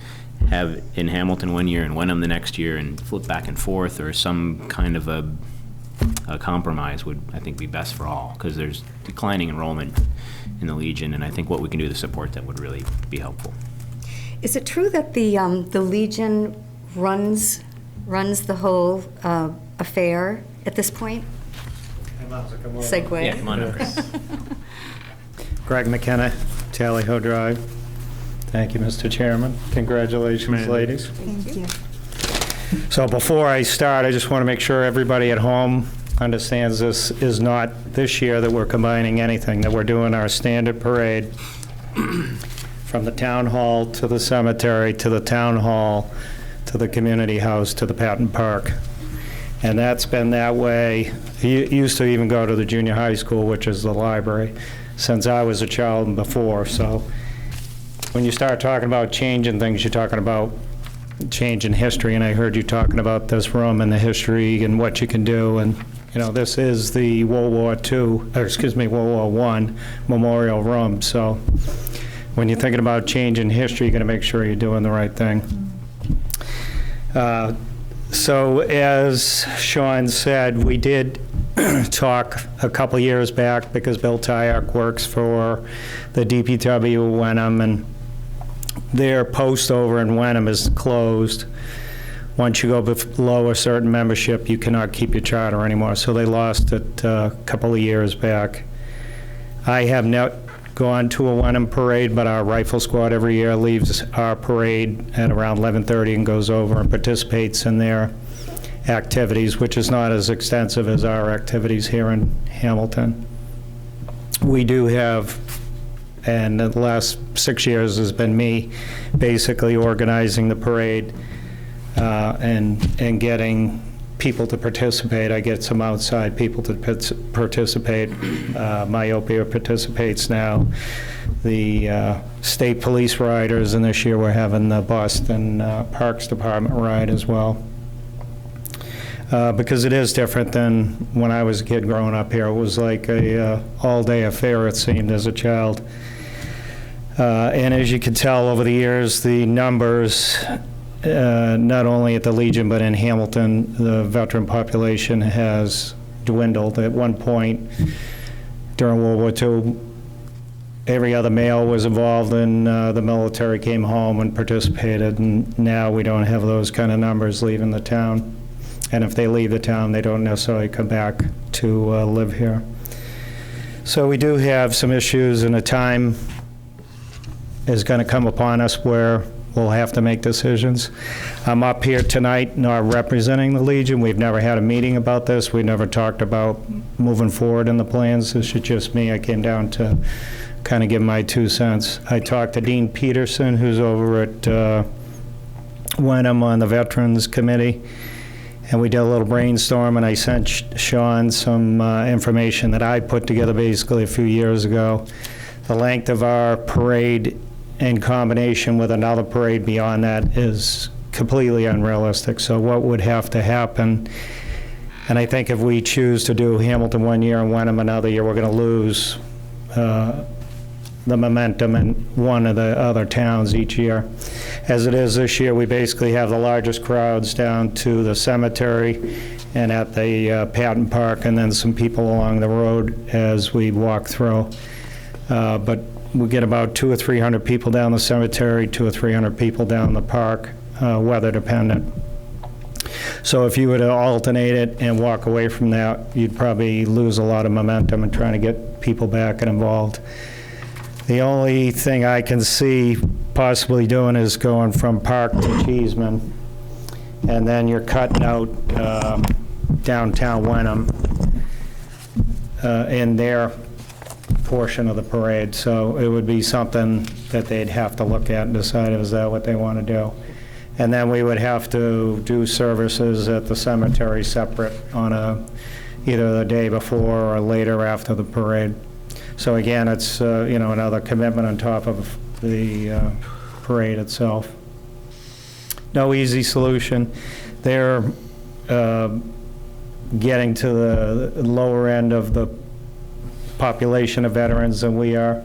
have in Hamilton one year and Wenham the next year and flip back and forth, or some kind of a compromise would, I think, be best for all, because there's declining enrollment in the Legion, and I think what we can do to support that would really be helpful. Is it true that the Legion runs the whole affair at this point? Segue. Yeah, come on up, Chris. Greg McKenna, Tally Ho Drive. Thank you, Mr. Chairman. Congratulations, ladies. Thank you. So before I start, I just want to make sure everybody at home understands this is not this year that we're combining anything, that we're doing our standard parade from the town hall to the cemetery to the town hall to the community house to the Patton Park. And that's been that way. It used to even go to the junior high school, which is the library, since I was a child and before. So when you start talking about changing things, you're talking about change in history. And I heard you talking about this room and the history and what you can do. And, you know, this is the World War I memorial room. So when you're thinking about change in history, you're going to make sure you're doing the right thing. So as Sean said, we did talk a couple years back, because Bill Tyak works for the DPW Wenham, and their post over in Wenham is closed. Once you go below a certain membership, you cannot keep your charter anymore. So they lost it a couple of years back. I have not gone to a Wenham parade, but our rifle squad every year leaves our parade at around 11:30 and goes over and participates in their activities, which is not as extensive as our activities here in Hamilton. We do have, and the last 6 years has been me basically organizing the parade and getting people to participate. I get some outside people to participate. Myopia participates now. The state police riders, and this year we're having the Boston Parks Department ride as well. Because it is different than when I was a kid growing up here. It was like a all-day affair, it seemed, as a child. And as you can tell over the years, the numbers, not only at the Legion but in Hamilton, the veteran population has dwindled. At one point during World War II, every other male was involved in the military, came home and participated, and now we don't have those kind of numbers leaving the town. And if they leave the town, they don't necessarily come back to live here. So we do have some issues, and a time is going to come upon us where we'll have to make decisions. I'm up here tonight not representing the Legion. We've never had a meeting about this. We never talked about moving forward in the plans. This is just me. I came down to kind of give my 2 cents. I talked to Dean Peterson, who's over at Wenham on the Veterans Committee, and we did a little brainstorm, and I sent Sean some information that I put together basically a few years ago. The length of our parade in combination with another parade beyond that is completely unrealistic. So what would have to happen, and I think if we choose to do Hamilton one year and Wenham another year, we're going to lose the momentum in one of the other towns each year. As it is this year, we basically have the largest crowds down to the cemetery and at the Patton Park, and then some people along the road as we walk through. But we get about 200 or 300 people down the cemetery, 200 or 300 people down the park, weather dependent. So if you were to alternate it and walk away from that, you'd probably lose a lot of momentum in trying to get people back and involved. The only thing I can see possibly doing is going from Park to Cheeseman, and then you're cutting out downtown Wenham in their portion of the parade. So it would be something that they'd have to look at and decide is that what they want to do. And then we would have to do services at the cemetery separate on either the day before or later after the parade. So again, it's another commitment on top of the parade itself. No easy solution. They're getting to the lower end of the population of veterans than we are,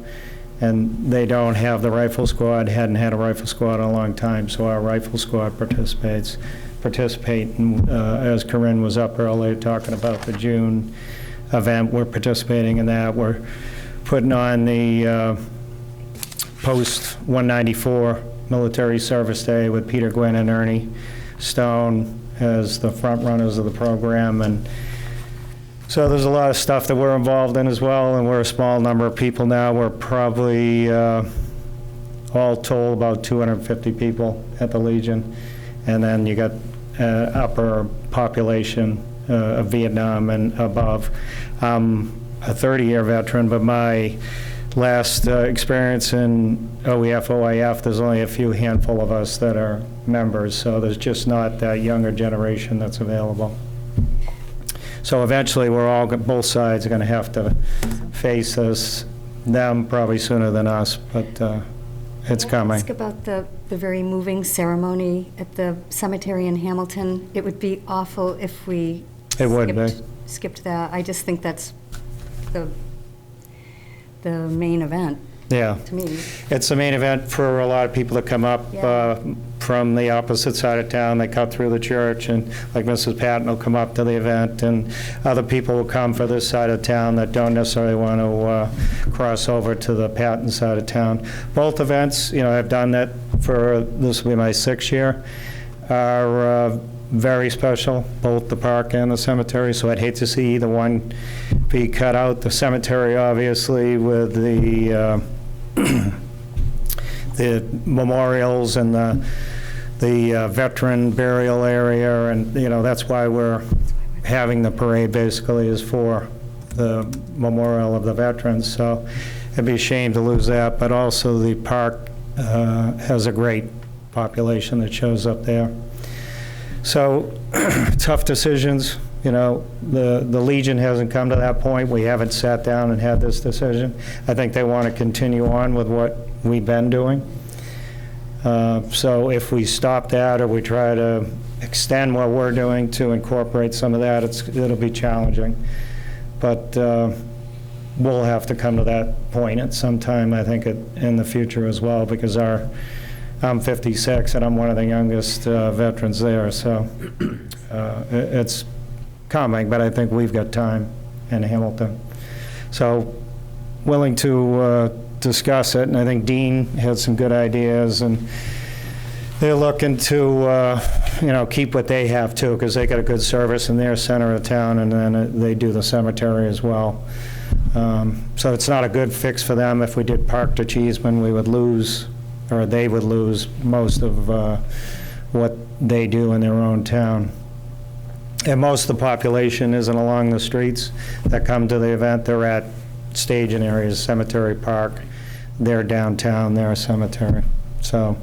and they don't have the rifle squad, hadn't had a rifle squad in a long time, so our rifle squad participate, and as Corinne was up earlier talking about the June event, we're participating in that. We're putting on the post-194 Military Service Day with Peter Gwynn and Ernie Stone as the front runners of the program. And so there's a lot of stuff that we're involved in as well, and we're a small number of people now. We're probably all told about 250 people at the Legion. And then you got upper population of Vietnam and above. A 30-year veteran, but my last experience in OEF, OIF, there's only a few handful of us that are members, so there's just not that younger generation that's available. So eventually, both sides are going to have to face this, them probably sooner than us, but it's coming. Ask about the very moving ceremony at the cemetery in Hamilton. It would be awful if we skipped that. I just think that's the main event. Yeah, to me. It's the main event for a lot of people that come up from the opposite side of town. They cut through the church, and like Mrs. Patton will come up to the event, and other people will come for this side of town that don't necessarily want to cross over to the Patton side of town. Both events, I've done that this will be my 6th year, are very special, both the park and the cemetery, so I'd hate to see either one be cut out. The cemetery, obviously, with the memorials and the veteran burial area, and that's why we're having the parade, basically, is for the memorial of the veterans. So it'd be a shame to lose that, but also the park has a great population that shows up there. So tough decisions. The Legion hasn't come to that point. We haven't sat down and had this decision. I think they want to continue on with what we've been doing. So if we stop that or we try to extend what we're doing to incorporate some of that, it'll be challenging. But we'll have to come to that point at some time, I think, in the future as well, because I'm 56 and I'm one of the youngest veterans there. So it's coming, but I think we've got time in Hamilton. So willing to discuss it, and I think Dean had some good ideas, and they're looking to, keep what they have too, because they got a good service in their center of town, and then they do the cemetery as well. So it's not a good fix for them. If we did Park to Cheeseman, we would lose, or they would lose most of what they do in their own town. And most of the population isn't along the streets that come to the event. They're at staging areas, Cemetery Park. They're downtown, they're a cemetery. So,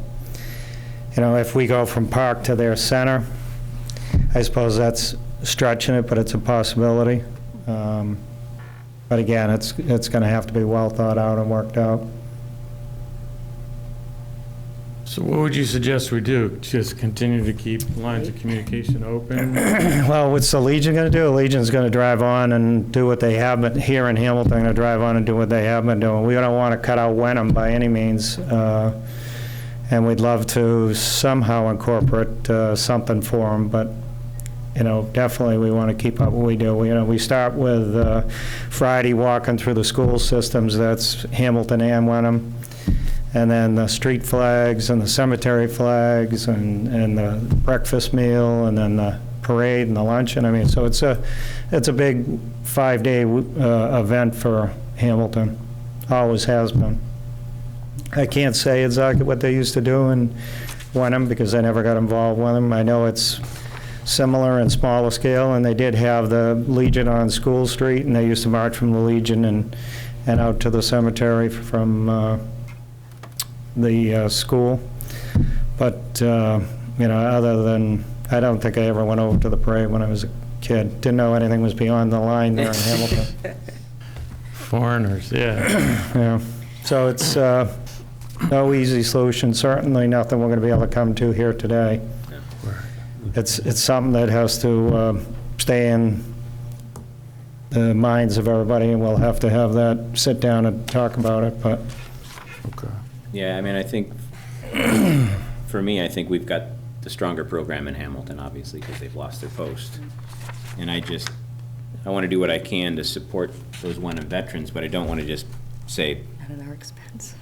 if we go from Park to their center, I suppose that's stretching it, but it's a possibility. But again, it's going to have to be well thought out and worked out. So what would you suggest we do? Just continue to keep lines of communication open? Well, what's the Legion going to do? Legion's going to drive on and do what they have been here in Hamilton, going to drive on and do what they have been doing. We don't want to cut out Wenham by any means, and we'd love to somehow incorporate something for them, but definitely we want to keep up what we do. We start with Friday walking through the school systems, that's Hamilton and Wenham, and then the street flags and the cemetery flags and the breakfast meal and then the parade and the luncheon. I mean, so it's a big 5-day event for Hamilton, always has been. I can't say exactly what they used to do in Wenham because I never got involved with them. I know it's similar and smaller scale, and they did have the Legion on School Street, and they used to march from the Legion and out to the cemetery from the school. But, other than, I don't think I ever went over to the parade when I was a kid. Didn't know anything was beyond the line there in Hamilton. Foreigners, yeah. Yeah. So it's no easy solution, certainly nothing we're going to be able to come to here today. It's something that has to stay in the minds of everybody, and we'll have to have that sit down and talk about it, but. Okay. Yeah, I mean, I think, for me, I think we've got the stronger program in Hamilton, obviously, because they've lost their post. And I want to do what I can to support those Wenham veterans, but I don't want to just say. Not at our expense.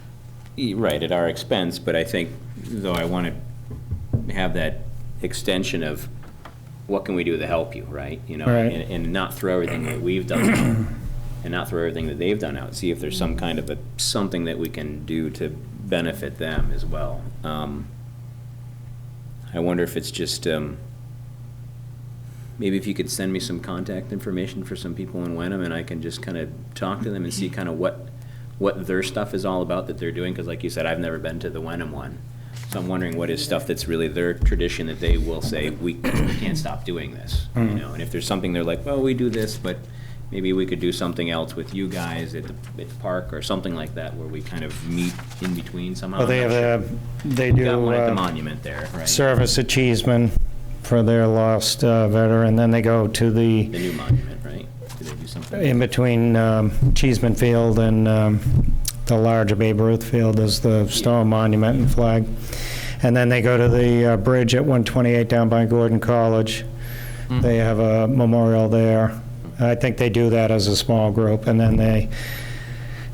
Right, at our expense, but I think, though, I want to have that extension of what can we do to help you, right? Right. And not throw everything that we've done out, and not throw everything that they've done out. See if there's some kind of something that we can do to benefit them as well. I wonder if it's just maybe if you could send me some contact information for some people in Wenham, and I can just kind of talk to them and see kind of what their stuff is all about that they're doing. Because like you said, I've never been to the Wenham one. So I'm wondering what is stuff that's really their tradition that they will say, we can't stop doing this, And if there's something they're like, well, we do this, but maybe we could do something else with you guys at the park or something like that where we kind of meet in between somehow. Well, they do Got one at the monument there, right? Service at Cheeseman for their lost veteran, then they go to the new monument, right? Do they do something? In between Cheeseman Field and the larger Babe Ruth Field is the stone monument and flag. And then they go to the bridge at 128 down by Gordon College. They have a memorial there. I think they do that as a small group, and then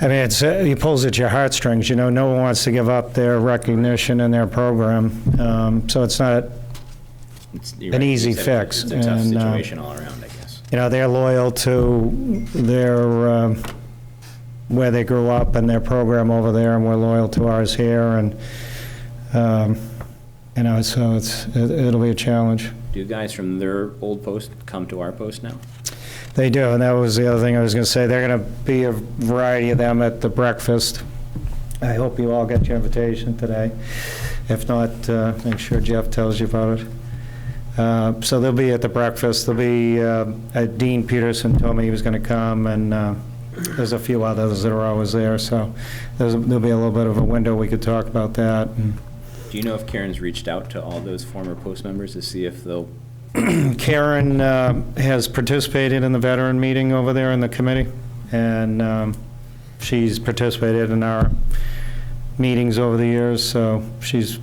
it pulls at your heartstrings. No one wants to give up their recognition and their program, so it's not an easy fix. It's a tough situation all around, I guess. They're loyal to their where they grew up and their program over there, and we're loyal to ours here, and so it'll be a challenge. Do guys from their old post come to our post now? They do, and that was the other thing I was going to say. They're going to be a variety of them at the breakfast. I hope you all get your invitation today. If not, make sure Jeff tells you about it. So they'll be at the breakfast. There'll be Dean Peterson told me he was going to come, and there's a few others that are always there. So there'll be a little bit of a window we could talk about that. Do you know if Karen's reached out to all those former post members to see if they'll? Karen has participated in the veteran meeting over there in the committee, and she's participated in our meetings over the years, so she's,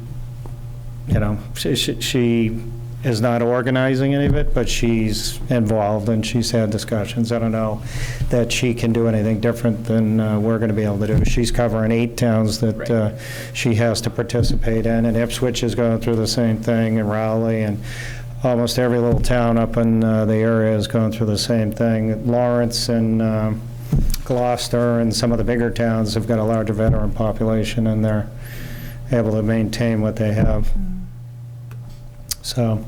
she is not organizing any of it, but she's involved and she's had discussions. I don't know that she can do anything different than we're going to be able to do. She's covering 8 towns that she has to participate in, and Ipswich is going through the same thing, and Raleigh, and almost every little town up in the area is going through the same thing. Lawrence and Gloucester and some of the bigger towns have got a larger veteran population, and they're able to maintain what they have. So,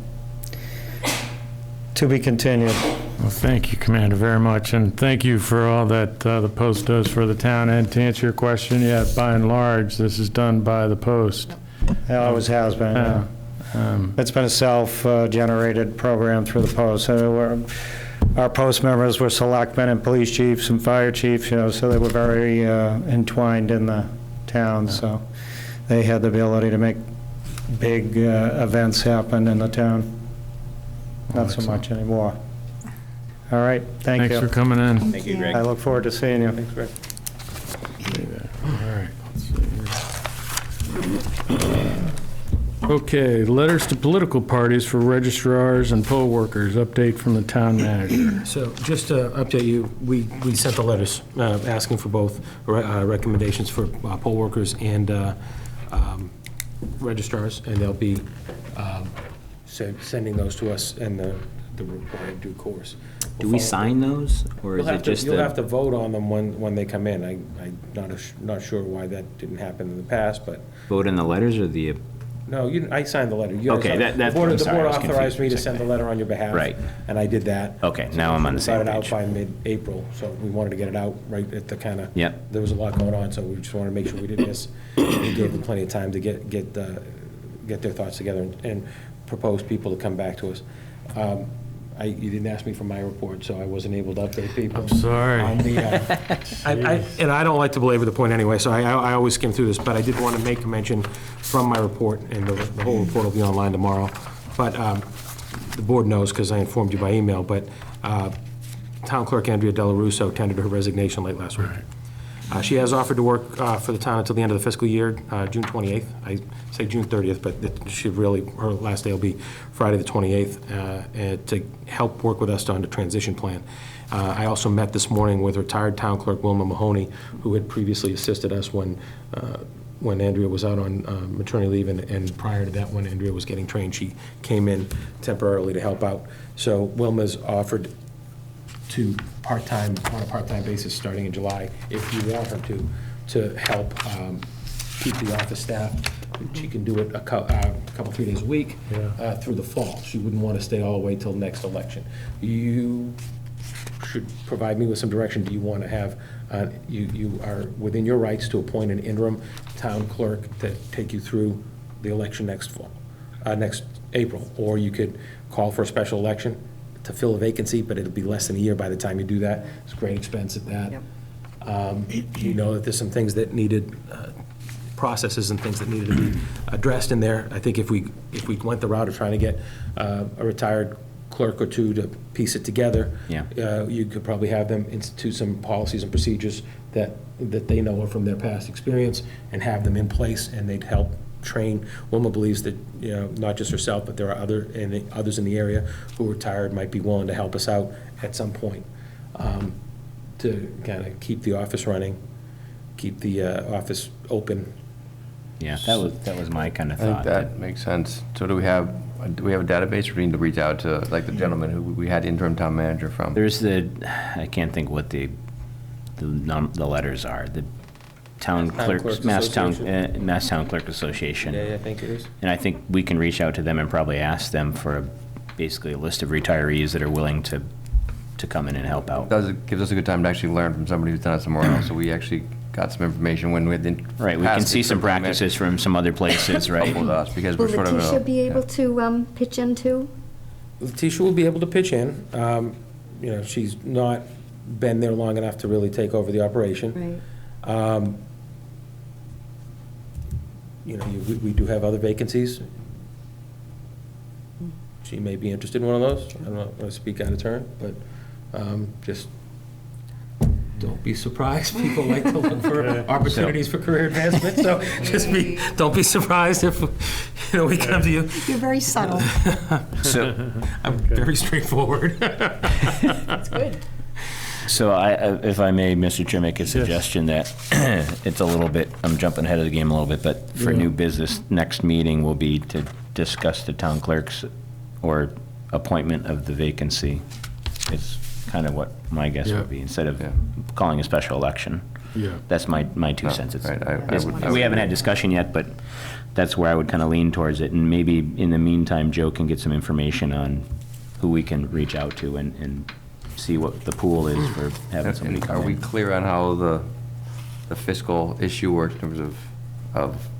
to be continued. Well, thank you, Commander, very much, and thank you for all that the Post does for the town. And to answer your question, yeah, by and large, this is done by the Post. It always has been. Yeah. It's been a self-generated program through the Post. So our Post members were selectmen and police chiefs and fire chiefs, so they were very entwined in the town. So they had the ability to make big events happen in the town. Not so much anymore. All right, thank you. Thanks for coming in. Thank you, Greg. I look forward to seeing you. Thanks, Greg. All right, let's see here. Okay, letters to political parties for registrars and poll workers, update from the town manager. So just to update you, we sent the letters asking for both recommendations for poll workers and registrars, and they'll be sending those to us in the required due course. Do we sign those, or is it just You'll have to vote on them when they come in. I'm not sure why that didn't happen in the past, but... vote in the letters or the... No, I signed the letter. Okay, the board authorized me to send the letter on your behalf. Right. And I did that. Okay, now I'm on the same We got it page. out by mid-April, so we wanted to get it out right at the kind of... Yep. There was a lot going on, so we just wanted to make sure we did this. We gave them plenty of time to get their thoughts together and propose people to come back to us. You didn't ask me for my report, so I wasn't able to update people. I'm sorry. On the, And I don't like to belabor the point anyway, so I always skim through this, but I did want to make a mention from my report, and the whole report will be online tomorrow. But the board knows, because I informed you by email, but Town Clerk Andrea Della Russo tendered her resignation late last week. She has offered to work for the town until the end of the fiscal year, June 28th. I say June 30th, but her last day will be Friday the 28th, to help work with us on the transition plan. I also met this morning with retired town clerk Wilma Mahoney, who had previously assisted us when Andrea was out on maternity leave, and prior to that, when Andrea was getting trained, she came in temporarily to help out. So Wilma's offered to on a part-time basis, starting in July, if you want her to help keep the office staffed. She can do it a couple, 3 days a week through the fall. She wouldn't want to stay all the way till next election. You should provide me with some direction. Do you want to have, you are within your rights to appoint an interim town clerk to take you through the election next April, or you could call for a special election to fill a vacancy, but it'll be less than a year by the time you do that. It's a great expense at that. Yep. You know that there's some things that needed, processes and things that needed to be addressed in there. I think if we went the route of trying to get a retired clerk or two to piece it together, you could probably have them institute some policies and procedures that they know from their past experience and have them in place, and they'd help train. Wilma believes that, not just herself, but there are others in the area who are retired, might be willing to help us out at some point, to kind of keep the office running, keep the office open. Yeah, that was my kind of I think thought. that makes sense. So do we have a database, or do we need to reach out to, like, the gentleman who we had interim town manager from? There's I can't think what the letters are. The Town Clerks, Mass Town Clerk Association. Yeah, I think it is. And I think we can reach out to them and probably ask them for basically a list of retirees that are willing to come in and help out. It gives us a good time to actually learn from somebody who's done it somewhere else, so we actually got some information when we had Right, we can see some practices from some other places, right? With us, because Will we're sort of Letitia be able to pitch in too? Letitia will be able to pitch in. She's not been there long enough to really take over the operation. Right. We do have other vacancies. She may be interested in one of those. I don't want to speak out of turn, but just don't be surprised. People like to look for opportunities for career advancement, so don't be surprised if Can we come to you? You're very subtle. So, I'm very straightforward. That's good. so if I may, Mr. Chair, make a suggestion that it's a little bit, I'm jumping ahead of the game a little bit, but for new business, next meeting will be to discuss the town clerk's or appointment of the vacancy. It's kind of what my guess would be, instead of calling a special election. Yeah. That's my 2 cents. It's- Right, we haven't had discussion yet, but that's where I would kind of lean towards it. And maybe in the meantime, Joe can get some information on who we can reach out to and see what the pool is for having somebody And come are we in. clear on how the fiscal issue works in terms of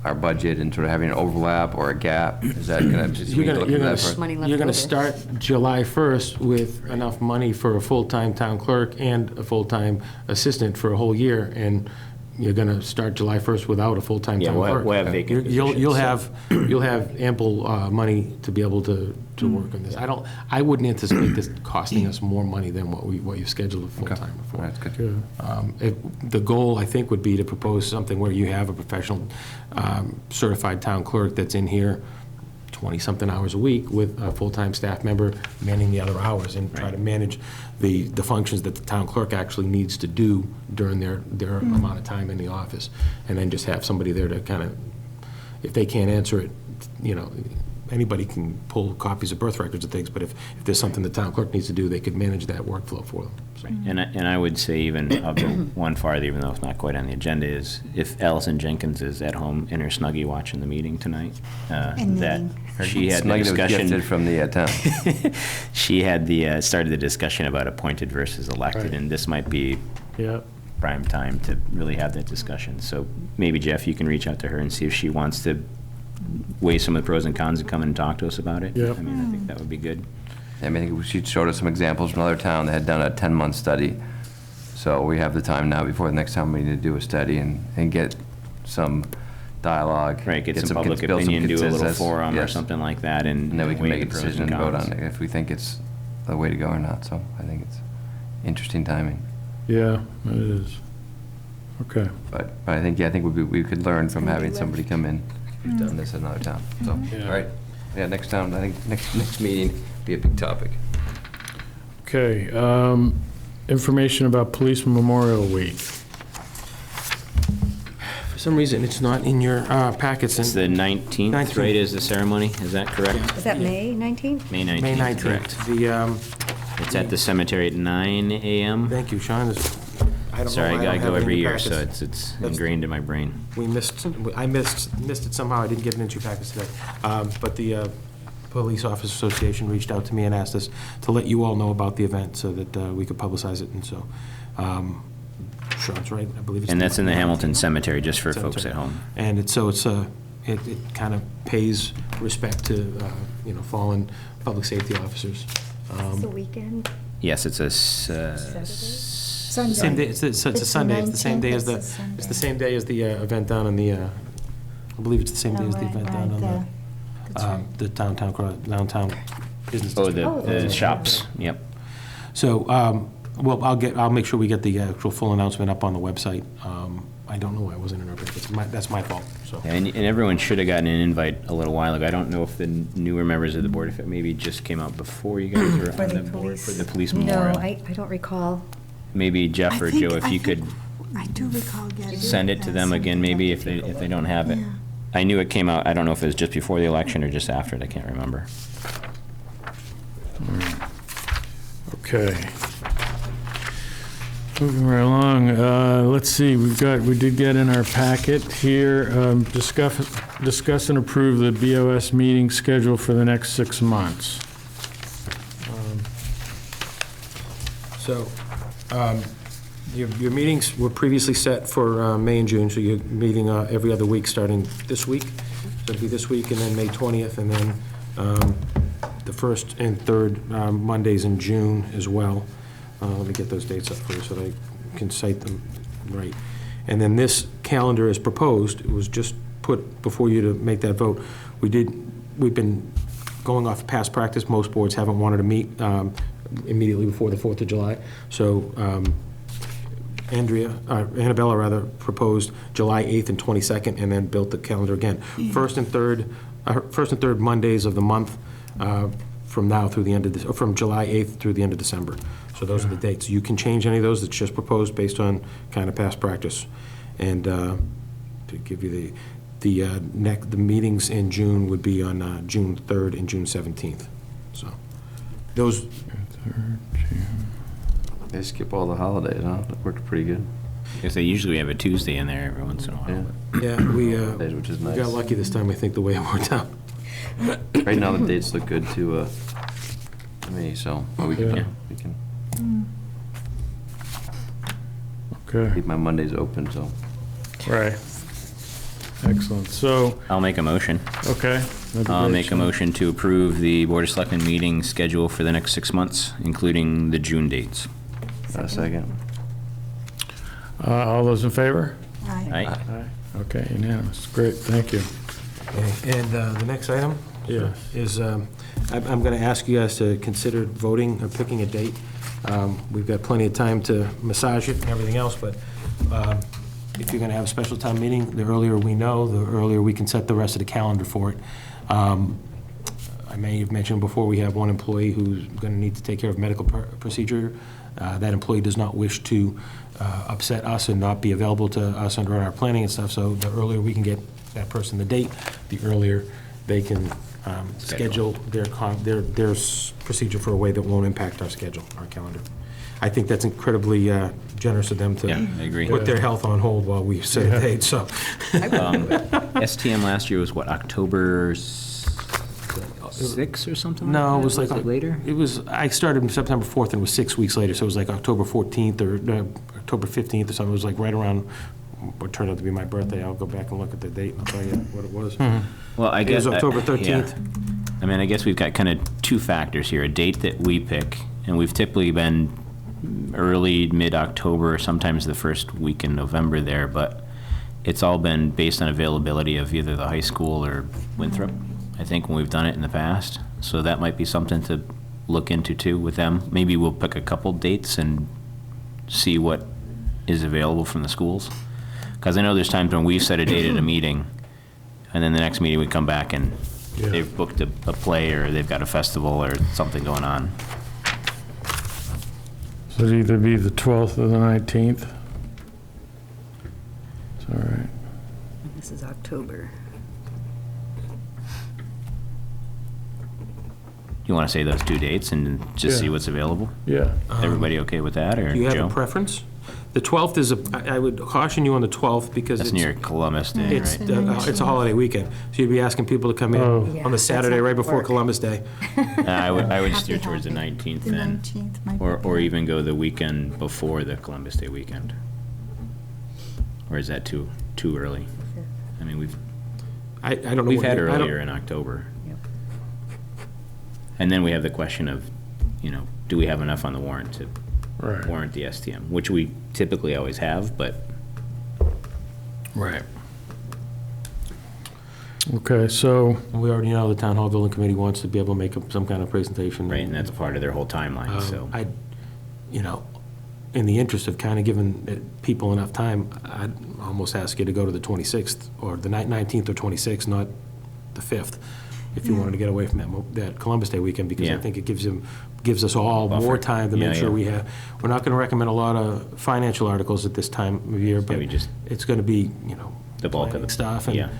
our budget and sort of having an overlap or a gap? Is that going to just? You're look at that first? Money left going to over. start July 1st with enough money for a full-time town clerk and a full-time assistant for a whole year, and you're going to start July 1st without a full-time Yeah, town clerk. we'll have vacant You'll positions, you'll have ample money to be able to work on this. I wouldn't anticipate this costing us more money than what you scheduled full-time before. That's good. The goal, I think, would be to propose something where you have a professional certified town clerk that's in here 20-something hours a week with a full-time staff member manning the other hours, and try to manage the functions that the town clerk actually needs to do during their amount of time in the office. And then just have somebody there to kind of, if they can't answer it, anybody can pull copies of birth records and things, but if there's something the town clerk needs to do, they could manage that workflow for them. So. And I would say even I'll go one farther, even though it's not quite on the agenda, is if Allison Jenkins is at home in her Snuggie watching the meeting tonight, And that knitting. she had the Snuggie was discussion. gifted from the town. She had started the discussion about appointed versus elected, and this might be Yeah. prime time to really have that discussion. So maybe, Jeff, you can reach out to her and see if she wants to weigh some of the pros and cons and come and talk to us about it. Yep. I mean, I think that would be good. I mean, she showed us some examples from another town that had done a 10-month study. So we have the time now before the next time we need to do a study and get some dialogue. Right, get some public build some opinion, do a little consensus. forum or Yes. something like that, and And then we can weigh make a the pros decision and vote cons. on it if we think it's the way to go or not. So I think it's interesting timing. Yeah, it is. Okay. But I think we could learn from having somebody come in who's done this in another town. So, Yeah. all right. Yeah, next time, I think next meeting be a big topic. Okay, information about Police Memorial Week. For some reason, it's not in your packets. It's the 19th, 19th. right, is the ceremony? Is that correct? Is that May 19th? May 19th, May 19th. correct. It's at the cemetery at 9 a.m. Thank you, Sean. I don't know Sorry, why I gotta don't go have it in every your year, so packets. it's ingrained in my brain. I missed it somehow. I didn't get it into your packets today. But the Police Officers Association reached out to me and asked us to let you all know about the event so that we could publicize it. And so Sean's right. I believe it's. And that's in the Hamilton Cemetery, just for folks at home. And it kind of pays respect to, fallen public safety officers. It's the weekend. Yes, it's a Sunday. Same day, it's a Sunday, it's the same day as it's the same day as the event down on the, I believe it's the same day as the event down on the downtown business Oh, district. the shops, yep. So, I'll make sure we get the actual full announcement up on the website. I don't know why it wasn't in our packets, that's my fault, so. And everyone should have gotten an invite a little while ago. I don't know if the newer members of the board, if it maybe just came out before you guys were on the board for the police No, memorial. I don't recall. Maybe Jeff or Joe, if you could I do recall getting. send it to them again, maybe if they don't have it. Yeah. I knew it came out, I don't know if it was just before the election or just after it, I can't remember. Okay. Moving right along, let's see, we did get in our packet here, discuss and approve the BOS meeting schedule for the next 6 months. So, your meetings were previously set for May and June, so you're meeting every other week starting this week. So it'll be this week, and then May 20th, and then the first and third Mondays in June as well. Let me get those dates up for you so that I can cite them right. And then this calendar is proposed. It was just put before you to make that vote. We've been going off past practice. Most boards haven't wanted to meet immediately before the 4th of July. So Annabella proposed July 8th and 22nd, and then built the calendar again. First and third first and third Mondays of the month from now through the end of this, or from July 8th through the end of December. So those are the dates. You can change any of those. It's just proposed based on kind of past practice. And to give you the meetings in June would be on June 3rd and June 17th. So those. They skip all the holidays, huh? That worked pretty good. Because they usually have a Tuesday in there every once in a while. Yeah. Yeah, we Which is nice. got lucky this time, I think, the way it worked out. Right now, the dates look good to me, so we can, Yeah. we can Okay, keep my Mondays open, so. right. Excellent. So, I'll make a motion. okay. that'd be I'll great, make a Sean. motion to approve the Board of Selectmen meeting schedule for the next 6 months, including the June dates. A second. All those in favor? Aye. Aye. Aye. Okay, unanimous. Great, thank you. Okay, and the next item Yes. is, I'm going to ask you guys to consider voting or picking a date. We've got plenty of time to massage it and everything else, but if you're going to have a special town meeting, the earlier we know, the earlier we can set the rest of the calendar for it. I may have mentioned before, we have one employee who's going to need to take care of medical procedure. That employee does not wish to upset us and not be available to us under our planning and stuff, so the earlier we can get that person the date, the earlier they can schedule their procedure for a way that won't impact our schedule, our calendar. I think that's incredibly generous of them to Yeah, I agree. put their health on hold while we set a date, so. STM last year was what, October 6 or something? No, it was that? like. Later? It was, I started September 4th and it was 6 weeks later, so it was like October 14th or October 15th or something. It was like right around what turned out to be my birthday. I'll go back and look at the date and I'll tell you what it was. Well, I It guess. was October 13th. Yeah. I mean, I guess we've got kind of two factors here, a date that we pick, and we've typically been early, mid-October, sometimes the first week in November there, but it's all been based on availability of either the high school or Winthrop, I think, when we've done it in the past. So that might be something to look into too with them. Maybe we'll pick a couple dates and see what is available from the schools. Because I know there's times when we've set a date at a meeting, and then the next meeting we come back and they've booked a play or they've got a festival or something going on. So it'd either be the 12th or the 19th. It's all right. This is October. You want to say those two dates and just see Yeah. what's available? Yeah. Everybody okay with that, or Do you have Joe? a preference? The 12th is I would caution you on the 12th because That's it's. near Columbus Day, It's, right? it's a holiday weekend, so you'd be asking people to come Oh. in Yeah, on the that's Saturday not right before work. Columbus Day. I would Happy, steer towards the happy. 19th The then, 19th might be or better. even go the weekend before the Columbus Day weekend. Or is that too early? I mean, I don't know. we've what had you- I don't- earlier in October. Yep. And then we have the question of, do we have enough on the warrant to Right. warrant the STM, which we typically always have, but Right. Okay, so, We already know the Town Hall Building Committee wants to be able to make some kind of presentation. right, and that's a part of their whole timeline, so. In the interest of kind of giving people enough time, I'd almost ask you to go to the 26th, or the 19th or 26th, not the 5th, if you wanted to get away from that Columbus Day weekend, because I Yeah. think it gives us all more Buffer. time to Yeah, make sure yeah. we have, we're not going to recommend a lot of financial articles at this time of year, but we just- it's going to be, The bulk of planning it. stuff Yeah. and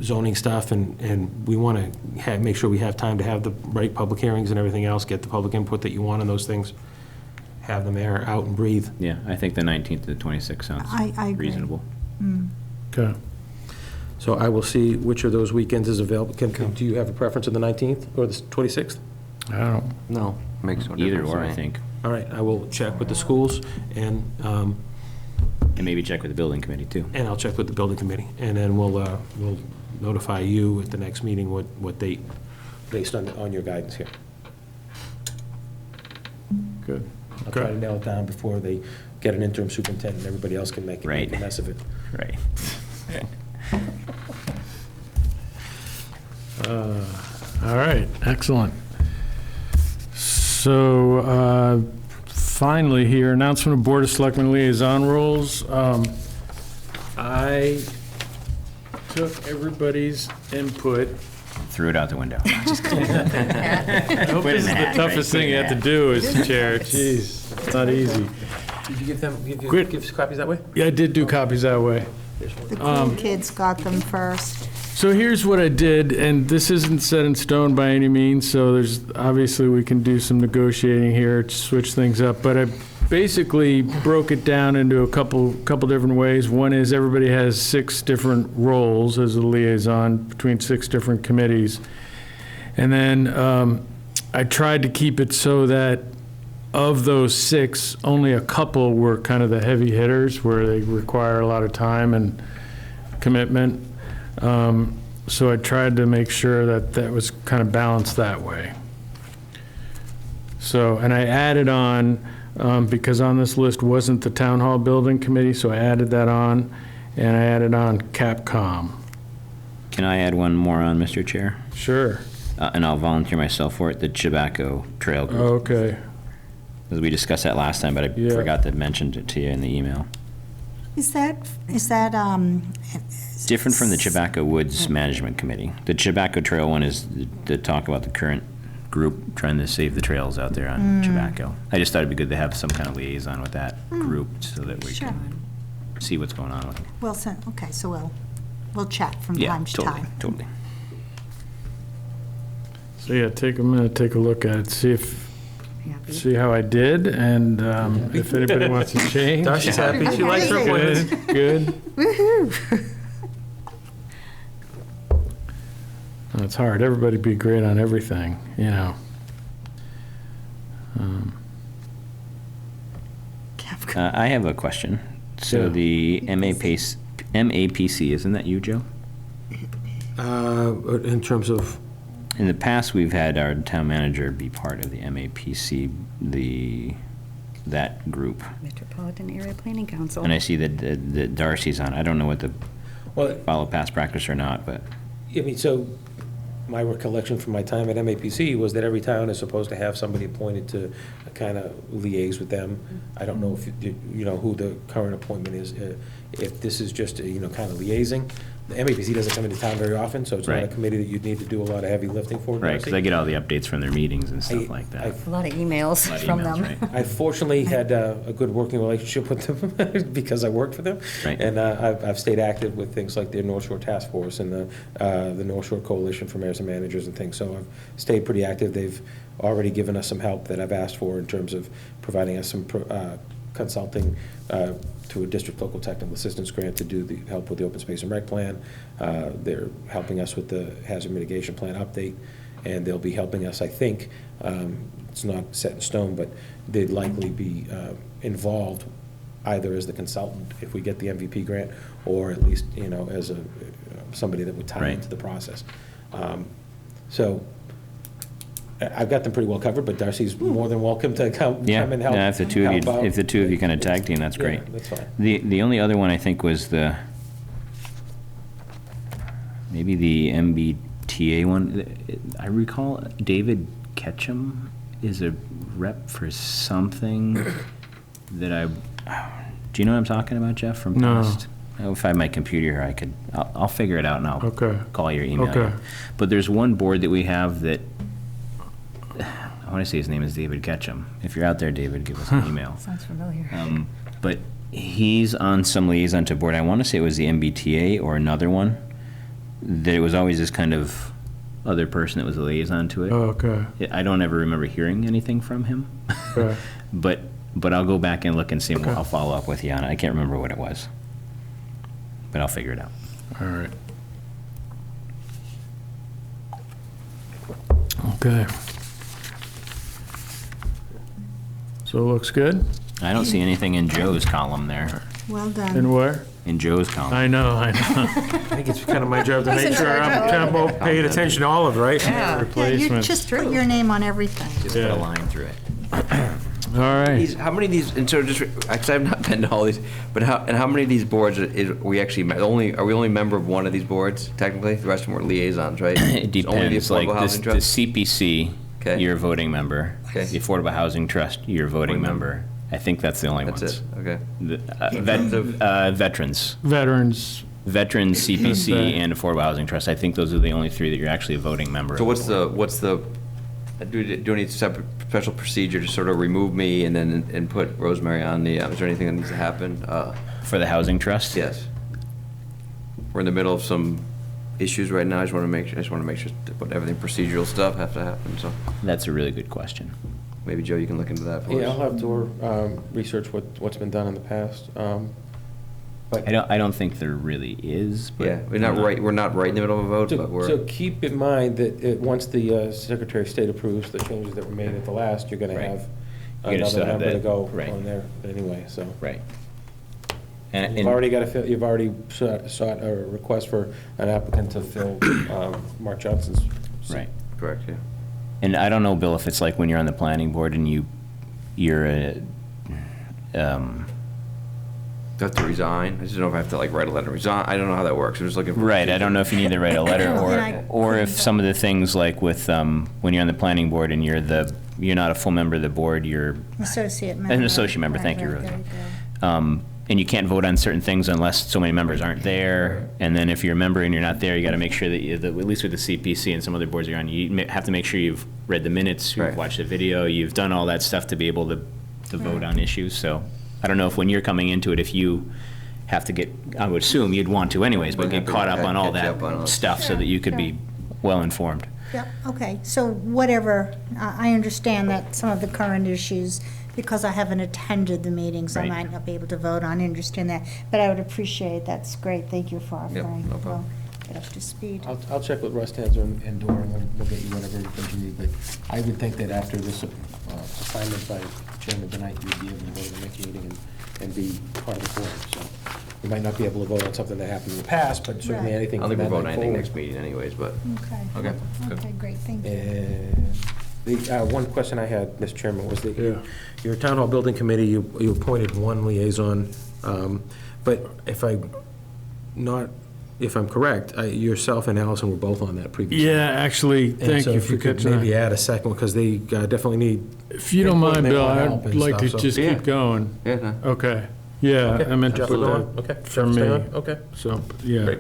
zoning stuff, and we want to make sure we have time to have the right public hearings and everything else, get the public input that you want on those things, have them air out and breathe. Yeah, I think the 19th to the 26th sounds I agree. reasonable. okay. So I will see which of those weekends is available. Do you have a preference of the 19th or the 26th? I don't, No, makes no Either difference. or, to I me. think. All right, I will check with the schools, and And maybe check with the building committee, too. I'll check with the building committee, and then we'll notify you at the next meeting what date, based on your guidance here. good. I'll try to nail it down before they get an interim superintendent, and everybody else can make Right. a mess of it. Right. All right, excellent. So, finally here, announcement of Board of Selectmen liaison roles. I took everybody's input Threw it out the window. Just I hope this is the toughest thing you have to do as chair. Jeez, it's not easy. Did you give them, Good. give copies that way? Yeah, I did do copies that way. The cool kids got them first. So here's what I did, and this isn't set in stone by any means, so there's, obviously we can do some negotiating here to switch things up, but I basically broke it down into a couple different ways. One is everybody has 6 different roles as a liaison between 6 different committees. And then I tried to keep it so that of those 6, only a couple were kind of the heavy hitters where they require a lot of time and commitment. So I tried to make sure that that was kind of balanced that way. So, and I added on, because on this list wasn't the Town Hall Building Committee, so I added that on, and I added on Capcom. Can I add one more on, Mr. Chair? Sure. And I'll volunteer myself for it, the Tobacco Trail Group. Okay. Because we discussed that last time, but I forgot to mention it to you in the email. Is that Different from the Tobacco Woods Management Committee. The Tobacco Trail one is to talk about the current group trying to save the trails out there on tobacco. I just thought it'd be good to have some kind of liaison with that group so that we can see what's going on with it. Well, okay, so we'll chat from time to time. Totally. So yeah, take a minute, take a look at it, see how I did, and if anybody wants to change. Darcy's happy. She likes her appointments. Good. Woohoo! No, it's hard. Everybody be great on everything, you know. I have a question. So the MAPC, isn't that you, Joe? In terms of? In the past, we've had our town manager be part of the MAPC, that group. Metropolitan Area Planning Council. And I see that Darcy's on. I don't know what the follow past practice or not, but. I mean, so my recollection from my time at MAPC was that every town is supposed to have somebody appointed to kind of liaise with them. I don't know if, you know, who the current appointment is, if this is just, kind of liaising. The MAPC doesn't come into town very often, so it's not a committee that you'd need to do a lot of heavy lifting for. Right, because I get all the updates from their meetings and stuff like that. A lot of emails from them. Right. I fortunately had a good working relationship with them because I worked for them. Right. And I've stayed active with things like their North Shore Task Force and the North Shore Coalition for Mayors and Managers and things. So I've stayed pretty active. They've already given us some help that I've asked for in terms of providing us some consulting to a district local technical assistance grant to do the help with the open space and rec plan. They're helping us with the hazard mitigation plan update, and they'll be helping us, I think, it's not set in stone, but they'd likely be involved either as the consultant if we get the MVP grant, or at least, as somebody that would tie into the process. So I've got them pretty well covered, but Darcy's more than welcome to come and help. Yeah, if the two of you kind of tag team, that's great. Yeah, that's fine. The only other one I think was maybe the MBTA one. I recall David Ketchum is a rep for something that do you know what I'm talking about, Jeff, from past? If I have my computer here, I'll figure it out and I'll call your email. Okay. You. But there's one board that we have that, I want to say his name is David Ketchum. If you're out there, David, give us an email. Sounds familiar. But he's on some liaison to board. I want to say it was the MBTA or another one. That it was always this kind of other person that was a liaison to it. Oh, okay. I don't ever remember hearing anything from him. Okay. But I'll go back and look and see, and I'll follow up with you on it. I can't remember what it was. But I'll figure it out. All right. Okay. So it looks good? I don't see anything in Joe's column there. Well done. In where? In Joe's column. I know. I think it's kind of my job to make sure I'm kind of paying attention to all of it, right? Yeah, you Replacements. just put your name on everything. Just put a line through it. All right. How many of these, and so just, because I've not been to all these, but how many of these boards are we actually, are we only a member of one of these boards, technically? The rest of them are liaisons, right? It It's only the depends, like Affordable Housing the Trust? CPC, you're a voting member. Okay. The Affordable Housing Trust, you're a voting member. I think that's the only That's ones. it, okay. Veterans. Veterans, Veterans, CPC, and Affordable Housing Trust. I think those are the only three that you're actually a voting member So of. what's the, do I need separate special procedure to sort of remove me and then, and put Rosemary on the, is there anything that needs to happen? For the Housing Trust? Yes. We're in the middle of some issues right now. I just want to make sure that everything procedural stuff have to happen, so That's a really good question. maybe, Joe, you can look into that for us. Yeah, I'll have to research what's been done in the past. But I don't think there really is, but. Yeah, we're not right in the middle of a vote, but So we're, keep in mind that once the Secretary of State approves the changes that were made at the last, you're going to Right. have You're gonna still another have member to that, go right. on there anyway, so. Right. You've already sought a request for an applicant to fill Mark Johnson's seat. Right. correct, yeah. And I don't know, Bill, if it's like when you're on the planning board and you're a, Do I have to resign? I just don't know if I have to like write a letter to resign. I don't know how that works. I'm just looking for. right, I don't know if you need to write a letter And or if some of the things like with, when you're on the planning board and you're not a full member of the board, you're Associate member. an associate member, thank you, Right, Rosie. there you go. And you can't vote on certain things unless so many members aren't there. And then if you're a member and you're not there, you got to make sure that, at least with the CPC and some other boards you're on, you have to make sure you've read the minutes, you've Right. watched the video, you've done all that stuff to be able to vote on issues. So I don't know if when you're coming into it, if you have to get, I would assume you'd want to anyways, but get caught up on all Catch up on all that that. stuff so that you could be well-informed. Yeah, okay, so whatever, I understand that some of the current issues, because I haven't attended the meetings, I Right. might not be able to vote on, I understand that, but I would appreciate, that's great, thank you for Yep, offering. no problem. We'll get up to speed. I'll check with Russ Tanzer and Dora, and we'll get you whatever information you need. But I would think that after this assignment by Chairman tonight, you'd be able to go to the next meeting and be part of the forum. So you might not be able to vote on something that happened in the past, but certainly Right. anything I don't from think we're that voting night anything forward. next meeting anyways, but, Okay. okay, good. Okay, great, thank you. And the one question I had, Mr. Chairman, was that Yeah. your Town Hall Building Committee, you appointed one liaison, but if I'm correct, yourself and Allison were both on that previously. Yeah, actually, And thank so you if for could catching maybe that. add a second one, because they definitely need. If you don't mind, They Bill, want help I'd and like to stuff, so- just Yeah. keep going. Yeah, no. Okay, yeah, Okay, I meant to Jeff put will go that on? Okay, for Jeff will stay me. on? Okay. So, yeah. Great.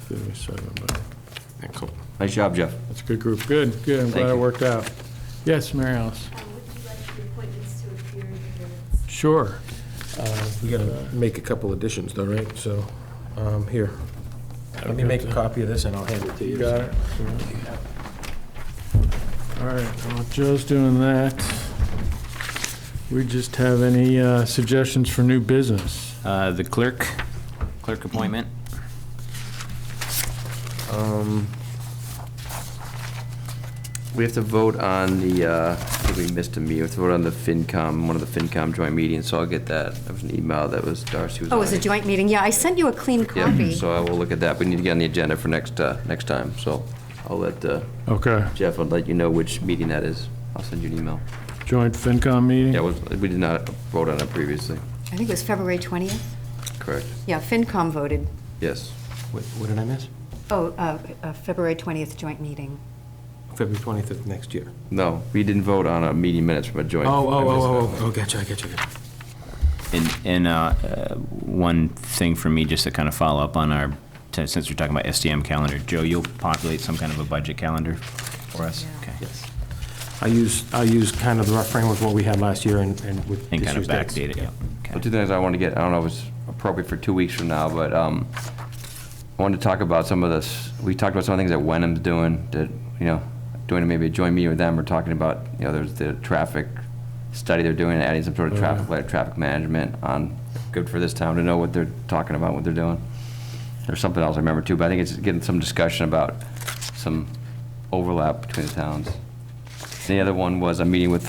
Give me a second, but Excellent. Nice job, Jeff. that's a good group. Good, good, I'm Thank glad it you. worked out. Yes, Mary Alice? Would you like the appointments to appear in the minutes? Sure. We got to make a couple additions though, right? So, here. Let me make a copy of this and I'll hand it to you. Got it. All right, while Joe's doing that, we just have any suggestions for new business? The clerk appointment. We have to vote on the, I think we missed a meeting, we have to vote on the FinCom, one of the FinCom joint meetings, so I'll get that. That was an email that was, Darcy was on. Oh, it was a joint meeting. Yeah, I sent you a clean Yeah, copy. so I will look at that. We need to get on the agenda for next time, so I'll let Okay, Jeff, I'll let you know which meeting that is. I'll send you an email. joint FinCom meeting? Yeah, we did not vote on it previously, I think it was February 20th. correct? Yeah, FinCom voted. Yes. What did I miss? Oh, February 20th joint meeting. February 20th of next year. No, we didn't vote on a meeting minutes from a joint. Gotcha, I get you. And one thing for me, just to kind of follow up on since we're talking about SDM calendar, Joe, you'll populate some kind of a budget calendar for us? Okay. Yes. I use kind of the rough framework of what we had last year and with And this kind of year's dates. backdate it, yeah. So Okay. two things I want to get, I don't know if it's appropriate for 2 weeks from now, but I wanted to talk about some of this, we talked about some of the things that Wenham's doing, that, doing maybe a joint meeting with them, we're talking about, there's the traffic study they're doing, adding some sort of traffic light, traffic management on, good for this town to know what they're talking about, what they're doing. There's something else I remember too, but I think it's getting some discussion about some overlap between the towns. The other one was a meeting with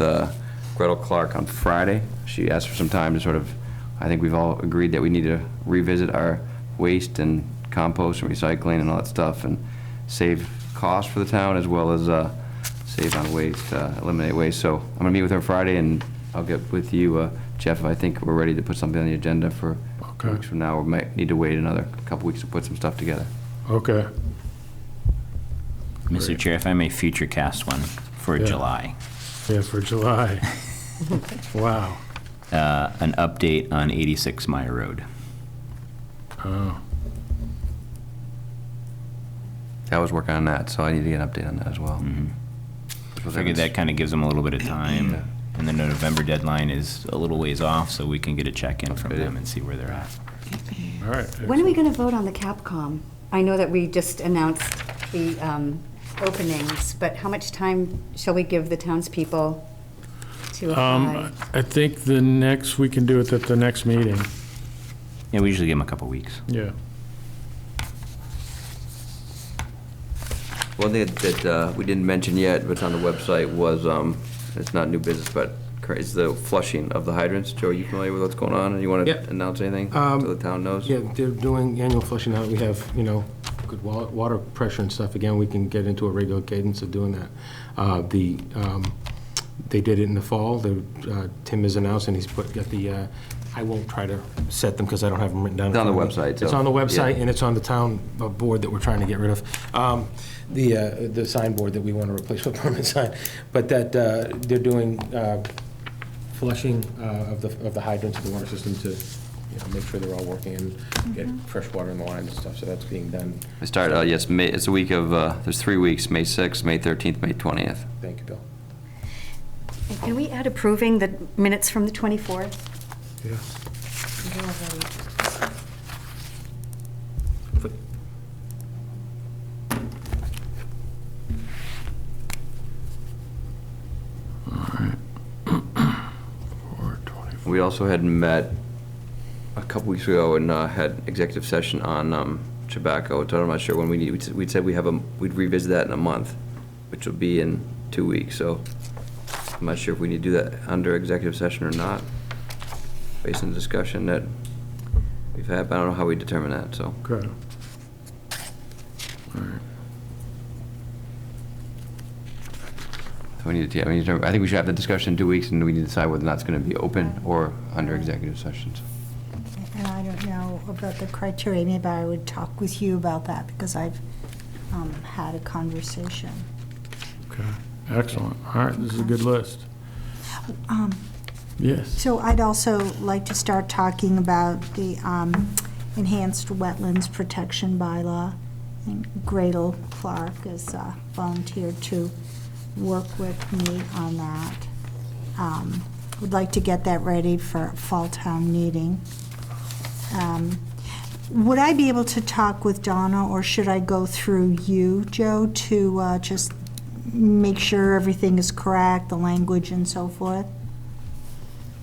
Gretel Clark on Friday. She asked for some time to sort of, I think we've all agreed that we need to revisit our waste and compost and recycling and all that stuff and save costs for the town as well as save on waste, eliminate waste. So I'm gonna meet with her Friday and I'll get with you, Jeff, if I think we're ready to put something on the agenda for 2 weeks from now. We might need to wait another couple weeks to put some stuff together. Okay. Mr. Chair, if I may future cast one for Yeah. July. Yeah, for July. Wow. An update on 86 Meyer Road. Oh. I was working on that, so I need to get an update on that as well. I figured that kind of gives them a little bit of time. And then the November deadline is a little ways off, so we can get a check-in from them and see where they're at. All right. When are we going to vote on the Capcom? I know that we just announced the openings, but how much time shall we give the townspeople to apply? I think we can do it at the next meeting. Yeah, we usually give them a couple weeks. Yeah. One thing that we didn't mention yet, but it's on the website, was, it's not new business, but it's the flushing of the hydrants. Joe, are you familiar with what's going on? And you want to Yep. announce anything so the town knows? Yeah, they're doing annual flushing now. We have, good water pressure and stuff. Again, we can get into a regular cadence of doing that. They did it in the fall. Tim has announced, and he's got the, I won't try to set them because I don't have them written down. It's on the website. It's on the website, and it's on the town board that we're trying to get rid of. The signboard that we want to replace with permanent sign. But that they're doing flushing of the hydrants of the water system to make sure they're all working and get fresh water in the lines and stuff, so that's being done. They start, yes, it's a week of, there's 3 weeks, May 6th, May 13th, May 20th. Thank you, Bill. And can we add approving the minutes from the 24th? Yeah. We also had met a couple weeks ago and had executive session on tobacco. So I'm not sure when we'd said we'd revisit that in a month, which will be in 2 weeks. So I'm not sure if we need to do that under executive session or not, based on the discussion that we've had, but I don't know how we determine that, so. Okay. All right. So I think we should have the discussion in 2 weeks, and we need to decide whether or not it's going to be open or under executive sessions. And I don't know about the criteria, maybe I would talk with you about that, because I've had a conversation. Okay. Excellent. All right. This is a good list. Yes. So I'd also like to start talking about the enhanced wetlands protection bylaw. And Gradle Clark has volunteered to work with me on that. Would like to get that ready for fall town meeting. Would I be able to talk with Donna, or should I go through you, Joe, to just make sure everything is correct, the language and so forth?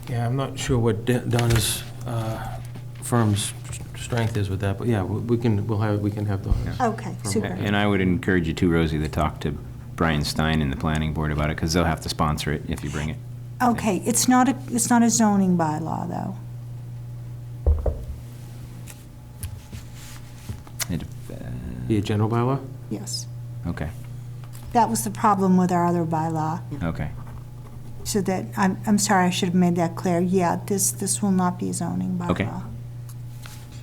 Yeah, I'm not sure what Donna's firm's strength is with that, but yeah, we can have Donna's. Okay, super. And I would encourage you too, Rosie, to talk to Brian Stein and the planning board about it, because they'll have to sponsor it if you bring it. Okay, it's not a zoning bylaw, though. The general bylaw? Yes. Okay, That was the problem with our other bylaw. okay. So that, I'm sorry, I should have made that clear. Yeah, this will not be a zoning bylaw. Okay.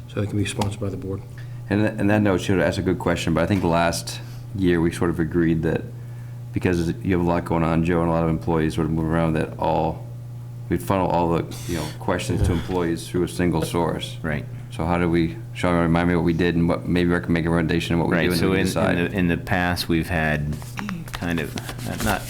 So they can be sponsored by the board. And that note should ask a good question, but I think last year we sort of agreed that because you have a lot going on, Joe, and a lot of employees sort of move around, that we'd funnel all the, questions to employees through a single source. Right. So how do we, Sean, remind me what we did and what, maybe I can make a recommendation on what we do Right, and so then we in decide. in the past, we've had kind of,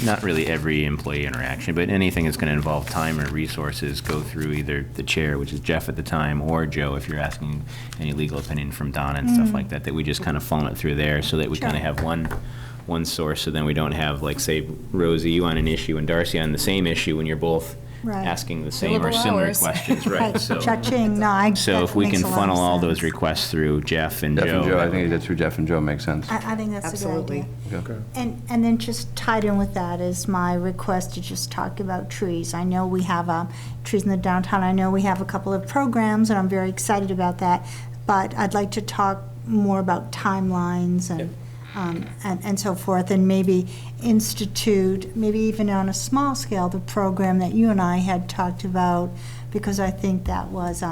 not really every employee interaction, but anything that's going to involve time or resources go through either the chair, which is Jeff at the time, or Joe, if you're asking any legal opinion from Donna and stuff like that we just kind of funnel it through there so that we kind of have one source, so then we don't have, like, say, Rosie, you on an issue and Darcy on the same issue, when you're both Right. asking the same or similar questions, right? So, Cha-ching, no, so if we can funnel all those requests through Jeff and Joe. I think that through Jeff and Joe makes sense. I think that's Absolutely. a good idea. Okay. And then just tied in with that is my request to just talk about trees. I know we have trees in the downtown. I know we have a couple of programs, and I'm very excited about that. But I'd like to talk more about timelines and so forth, and maybe institute, maybe even on a small scale, the program that you and I had talked about, because I think that was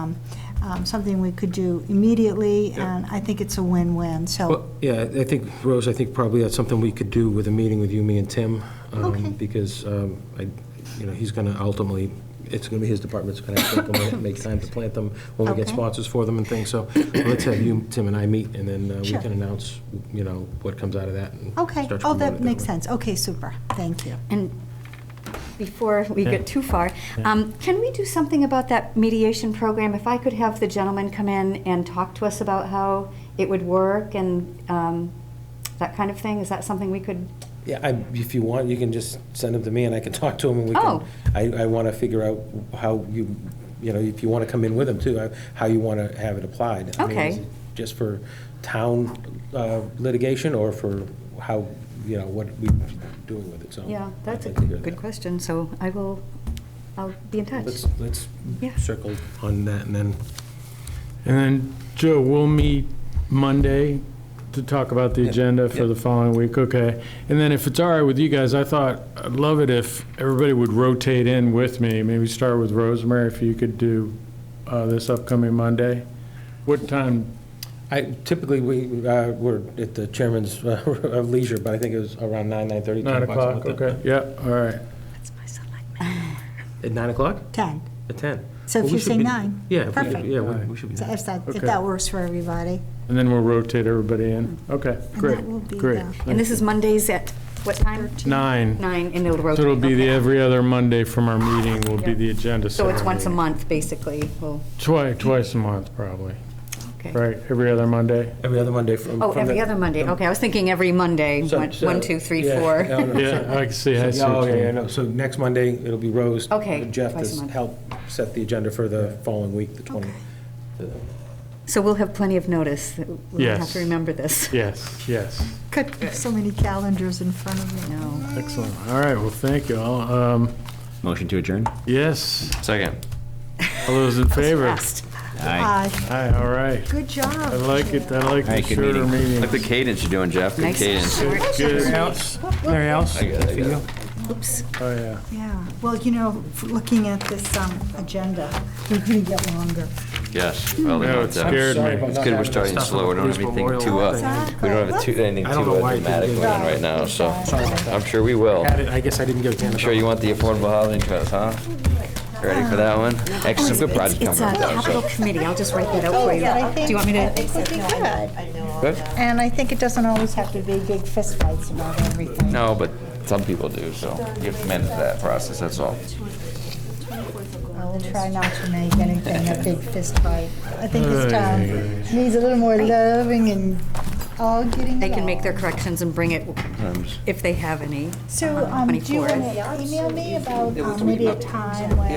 something we could do immediately, and I think it's a win-win, so. Well, yeah, I think, Rose, probably that's something we could do with a meeting with you, me, and Tim, Okay. because, he's going to ultimately it's going to be his department that's going to have to implement it, make time to plant them when we get Okay. sponsors for them and things. So let's have you, Tim, and I meet, and then we Sure. can announce, what comes out of that. And Okay, start to oh, promote that it makes way. sense. Okay, super, thank you. And before we get too far, can we do something about that mediation program? If I could have the gentleman come in and talk to us about how it would work and that kind of thing, is that something we could? Yeah, if you want, you can just send them to me, and I can talk to them, and we Oh. can, I want to figure out how if you want to come in with them, too, how you want to have it applied. I mean, Okay. is it just for town litigation, or for how, what we're doing with it, so. Yeah, that's a I'd like to hear good that. question, so I'll be in touch. Let's Yeah. circle on that, and then, And then, Joe, we'll meet Monday to talk about the agenda for the following week, okay? And then if it's all right with you guys, I'd love it if everybody would rotate in with me. Maybe start with Rosemary, if you could do this upcoming Monday. What time? typically, we're at the chairman's of leisure, but I think it was around 9:30, 10 9 o'clock. o'clock, something like okay, yeah, all right. that. At 9 o'clock? 10. At 10? So if Well, you we should say be- 9. Yeah. we- Perfect. Yeah, we should be. So if Okay. that works for everybody. And then we'll rotate everybody in. Okay, great, that will be great. the- And this is Mondays at what time? 9. 9, and it'll rotate. So it'll be the okay. every other Monday from our meeting will be Yeah. the agenda. So it's setting once a meeting. month, basically, well, Twice a month, probably, okay. right? Every other Monday? Every other Monday from. Oh, from every the- other Monday, okay, I was thinking every Monday, So- 1, 2, 3, yeah, 4. no, no, Yeah, I can see, I see. Oh, what you yeah, mean. no, so next Monday, it'll be Rose. Okay, Jeff twice a has month. helped set the agenda for the following week, the 20. So we'll have plenty of notice. We'll have Yes. to remember this. Yes, yes. Got so many calendars in front of me. No. Excellent. All right, well, thank you all. Motion to adjourn? Yes, Second. all those in favor? Fast. Aye. Aye, all right. Good job. I like it, I like the Aye, good shorter meeting. meetings. Like the cadence you're doing, Jeff, good Nice. cadence. Good. Mary Alice? I got it. Oops. Oh, yeah. Yeah, well, looking at this agenda, we're going to get longer. Yes. Well, they No, don't, it scared Sorry me. about It's not good we're having starting stuff slow, we don't have for anything Memorial too, Day. we don't have anything I don't know too why it dramatic didn't going on get- right now, so Sorry about that. I'm sure we will. I guess I didn't get a chance. I'm sure you want the affordable housing trust, huh? Ready for that one? Actually, some good projects It's coming a up though, capital so. committee, I'll just write that out for you. Do you want me to? It would be good. Good? And I think it doesn't always have to be big fistfights about everything. No, but some people do, so you have to manage that process, that's all. I'll try not to make anything a big fist fight. I think this town needs a little more loving and all getting They can along. make their corrections and bring it if they have any. So, on the do you 24th. want to email me about maybe a time when